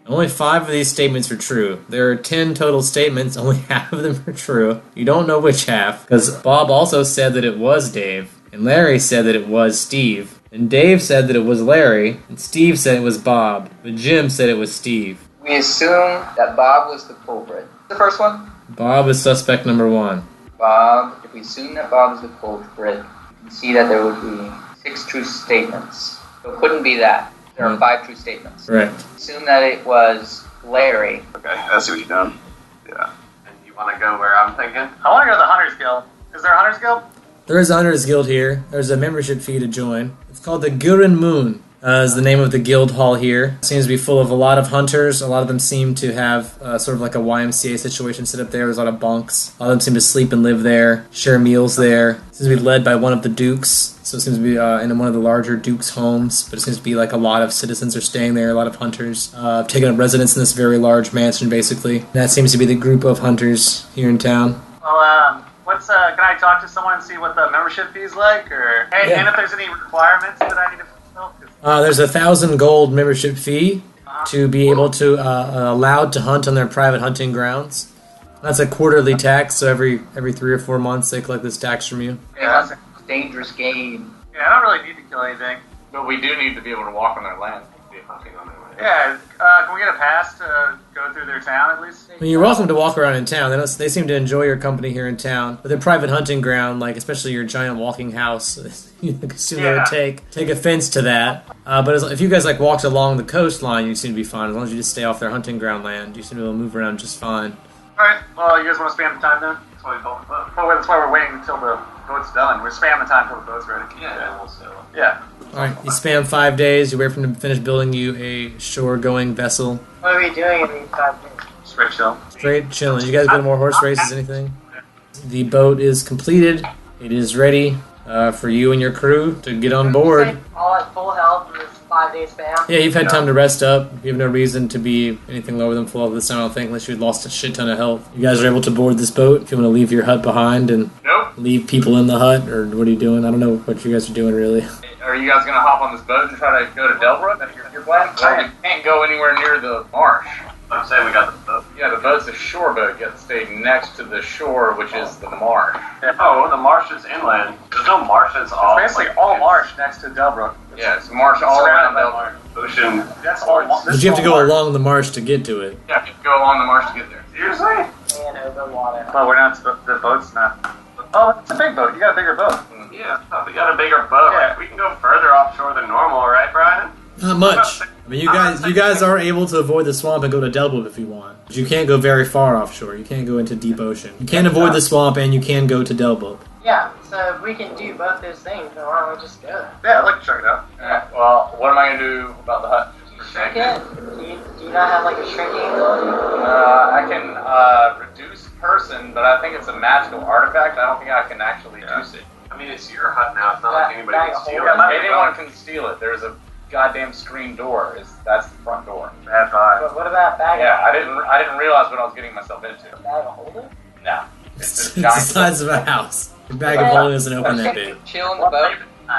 Only 5 of these statements are true. There are 10 total statements, only half of them are true. You don't know which half, because Bob also said that it was Dave, and Larry said that it was Steve, and Dave said that it was Larry, and Steve said it was Bob, but Jim said it was Steve. We assume that Bob was the culprit. The first one? Bob is suspect number 1. Bob, if we assume that Bob is the culprit, you can see that there would be 6 true statements. So it couldn't be that. There are 5 true statements. Correct. Assume that it was Larry. Okay, I see what you're doing. Yeah. And you want to go where I'm thinking? I want to go to the Hunters Guild. Is there a Hunters Guild? There is a Hunters Guild here. There's a membership fee to join. It's called the Gurren Moon. is the name of the guild hall here. It seems to be full of a lot of hunters. A lot of them seem to have sort of like a YMCA situation set up there. There's a lot of bunks. A lot of them seem to sleep and live there, share meals there. It seems to be led by one of the dukes. So it seems to be in one of the larger dukes' homes. But it seems to be like a lot of citizens are staying there, a lot of hunters have taken up residence in this very large mansion, basically. And that seems to be the group of hunters here in town. Well, can I talk to someone and see what the membership fee's like? Or, hey, Yeah. and if there's any requirements that I need to fulfill? There's 1,000 gold membership fee to be able to allowed to hunt on their private hunting grounds. That's a quarterly tax, so every 3 or 4 months they collect this tax from you. Yeah, that's a dangerous game. Yeah, I don't really need to kill anything. But we do need to be able to walk on their land. Be hunting on their land. Yeah, can we get a pass to go through their town at least? I mean, you're welcome to walk around in town. They seem to enjoy your company here in town. But their private hunting ground, like especially your giant walking house, you assume they would take offense to that. But if you guys like walked along the coastline, you seem to be fine. As long as you just stay off their hunting ground land, you seem to be able to move around just fine. Alright, well, you guys want to spam the time then? That's why we built the boat. Well, that's why we're waiting until the boat's done. We're spamming the time until the boat's ready. Yeah, we'll sail. Yeah. Alright, you spam 5 days. You wait for them to finish building you a shore-going vessel. What are we doing in these 5 days? Straight chill. Straight chilling. You guys go to more horse races, anything? The boat is completed. It is ready for you and your crew to get on board. All at full health in this 5-day span. Yeah, you've had time to rest up. You have no reason to be anything lower than full health this time, I don't think, unless you had lost a shit ton of health. You guys are able to board this boat. If you want to leave your hut behind and leave people in the hut, or what are you doing? I don't know what you guys are doing, really. Are you guys going to hop on this boat and try to go to Delbrook? That's your plan? Well, we can't go anywhere near the marsh. I'm saying we got the boat. Yeah, the boat's a shore boat. You have to stay next to the shore, which is the marsh. Oh, the marsh is inland. There's no marshes all. It's basically all marsh next to Delbrook. Yeah, it's a marsh all around Delbrook. Ocean. That's all. But you have to go along the marsh to get to it. Yeah, you have to go along the marsh to get there. Seriously? And open water. Well, we're not. The boat's not. Oh, it's a big boat. You got a bigger boat. Yeah, we got a bigger boat. Yeah. Like, we can go further offshore than normal, right, Brian? Not much. I mean, you guys are able to avoid the swamp and go to Delbrook if you want. But you can't go very far offshore. You can't go into deep ocean. You can avoid the swamp and you can go to Delbrook. Yeah, so if we can do both those things, then why don't we just go? Yeah, I'd like to check it out. Alright, well, what am I going to do about the hut? Shrink it? Do you not have like a shrinking ability? I can reduce person, but I think it's a magical artifact. I don't think I can actually reduce it. I mean, it's your hut now. It's not like anybody can steal it. Yeah, Anyone can steal it. There's a goddamn screen door. That's the front door. Bad vibe. But what about bag Yeah, of I didn't realize what I was getting myself into. bag of holding? No, it's It's just the giant. size of a house. Your bag of holding isn't open that big. Chill in the boat.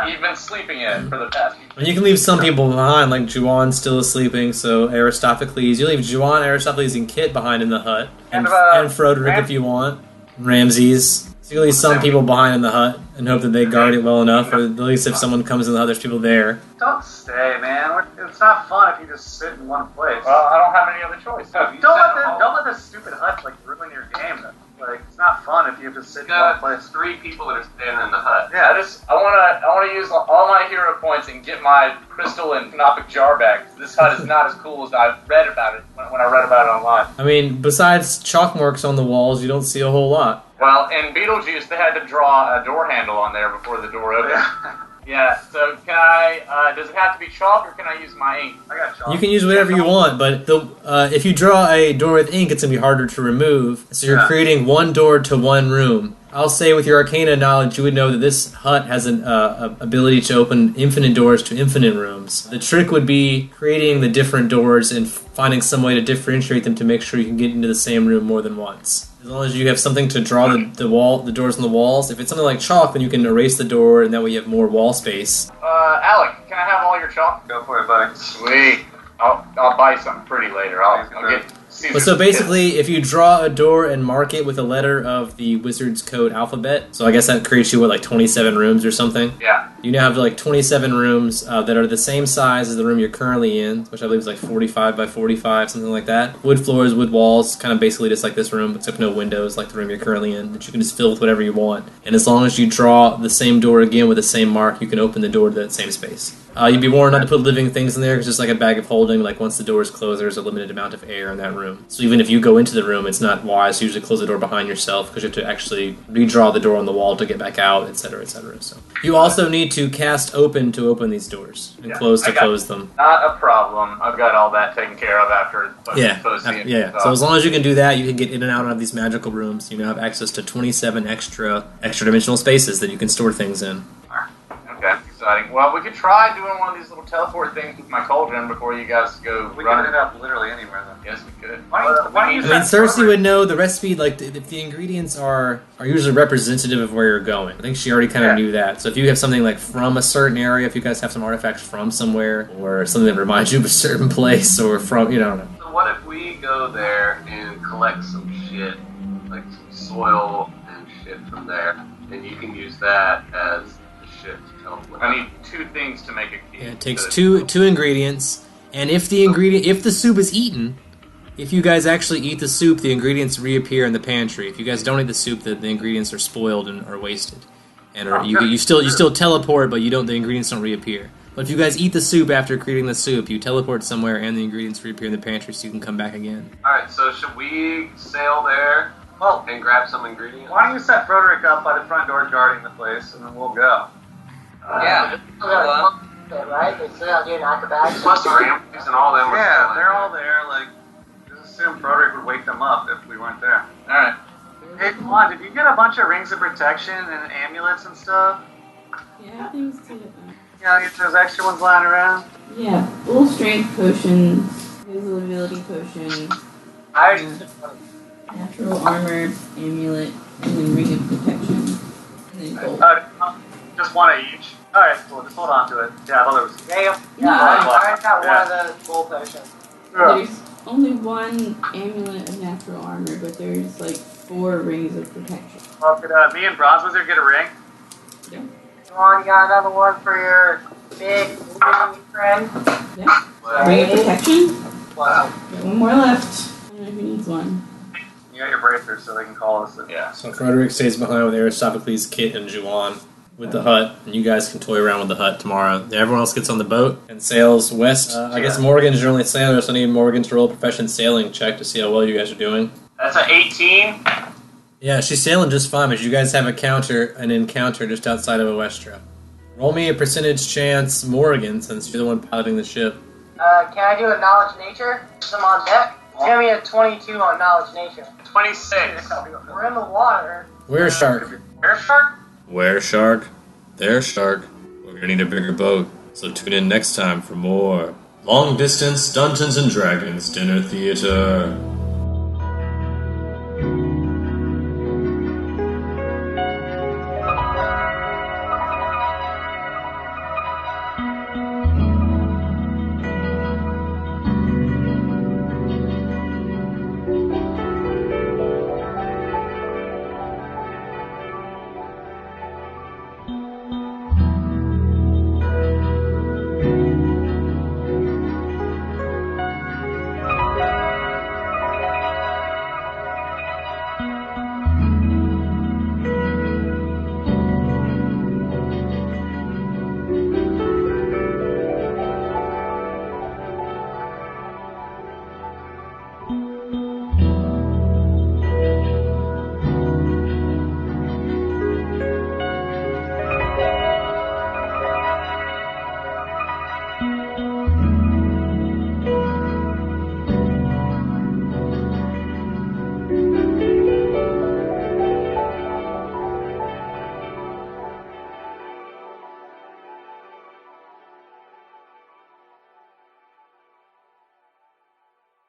You've been sleeping in it for the past few. And you can leave some people behind, like Juwan still is sleeping, so Aristophanes. You leave Juwan, Aristophanes, and Kit behind in the hut. And Froderick if you want. Ramses. So you leave some people behind in the hut and hope that they guard it well enough, or at least if someone comes in the hut, there's people there. Don't stay, man. It's not fun if you just sit in one place. Well, I don't have any other choice. Don't let this stupid hut like ruin your game. Though. Like it's not fun if you have to sit in one place. 3 people that are staying in the hut. Yeah, I want to use all my hero points and get my crystal and canopic jar back. This hut is not as cool as I read about it when I read about it online. I mean, besides chalk marks on the walls, you don't see a whole lot. Well, in Beetlejuice, they had to draw a door handle on there before the door opened. Yeah, so can I, does it have to be chalk or can I use my ink? I got chalk. You can use whatever you want, but if you draw a door with ink, it's going to be harder to remove. So you're creating one door to one room. I'll say with your Arcana knowledge, you would know that this hut has an ability to open infinite doors to infinite rooms. The trick would be creating the different doors and finding some way to differentiate them to make sure you can get into the same room more than once. As long as you have something to draw the doors on the walls. If it's something like chalk, then you can erase the door, and that way you have more wall space. Alec, can I have all your chalk? Go for it, buddy. Sweet. I'll buy something pretty later. I'll get Caesar's So basically, if you draw a door and mark it with a letter of the Wizard's Code alphabet, so I guess that creates you, 27 rooms or something? Yeah. You now have 27 rooms that are the same size as the room you're currently in, which I believe is 45 by 45, something like that. Wood floors, wood walls, kind of basically just like this room, except no windows like the room you're currently in, that you can just fill with whatever you want. And as long as you draw the same door again with the same mark, you can open the door to that same space. You'd be warned not to put living things in there, because just like a bag of holding, once the door is closed, there's a limited amount of air in that room. So even if you go into the room, it's not wise to usually close the door behind yourself, because you have to actually redraw the door on the wall to get back out, etc., etc. So you also need me to cast open to open these doors and close to close them. Not a problem. I've got all that taken care of after Yeah. So as long as you can do that, you can get in and out of these magical rooms. You now have access to 27 extra dimensional spaces that you can store things in. Okay, exciting. Well, we could try doing one of these little teleport things with my cauldron before you guys go We running. could end up literally anywhere, though. Yes, we could. Why don't you use I mean, that Cersei rotary- would know the recipe. Like, if the ingredients are usually representative of where you're going. I think she already kind of knew that. So if you have something like from a certain area, if you guys have some artifacts from somewhere, or something that reminds you of a certain place, or from, I don't know. So what if we go there and collect some shit, like some soil and shit from there, and you can use that as the shit to teleport? I need 2 things to make a key. Yeah, it takes two ingredients, and if the soup is eaten, if you guys actually eat the soup, the ingredients reappear in the pantry. If you guys don't eat the soup, the ingredients are spoiled and are wasted, and you still teleport, but the ingredients don't reappear. But if you guys eat the soup after creating the soup, you teleport somewhere, and the ingredients reappear in the pantry, so you can come back again. Alright, so should we sail there and grab some ingredients? Why don't you set Frederick up by the front door guarding the place, and then we'll go. Yeah. Right? They sit out here in acrobatics. Plus the families and all them were Yeah, still they're in all there. Like, just assume Frederick would wake them up if we weren't there. Alright. Hey, come on, did you get a bunch of rings of protection and amulets and stuff? Yeah, things to Yeah, get those extra ones lying around. Yeah, full strength potions, invisibility potion, natural armor, amulet, and then ring of protection. And then gold. Just one of each. Alright, cool. Just hold on to it. Yeah, I thought there was. Yeah, I got one of the gold potions. There's only one amulet of natural armor, but there's like 4 rings of protection. Well, could me and Bronze Wizard get a ring? Yeah. Come on, you got another one for your big blue friend? Yeah. Ring of protection? Wow. Got one more left. I don't know who needs one. You got your bracers so they can call us. Yeah. So Frederick stays behind with Aristophanes, Kit, and Juwan with the hut, and you guys can toy around with the hut tomorrow. Everyone else gets on the boat and sails west. I guess Morgan's your only sailor, so I need Morgan to roll a profession sailing check to see how well you guys are doing. That's an 18. Yeah, she's sailing just fine, but you guys have an encounter just outside of Westra. Roll me a percentage chance, Morgan, since you're the one piloting the ship. Can I do a knowledge nature? Since I'm on deck? It's gonna be a 22 on knowledge nature. 26. We're in the water. Where's Shark? Where's Shark? Where shark? There shark. We're gonna need a bigger boat, so tune in next time for more Long Distance Dungeons and Dragons Dinner Theater.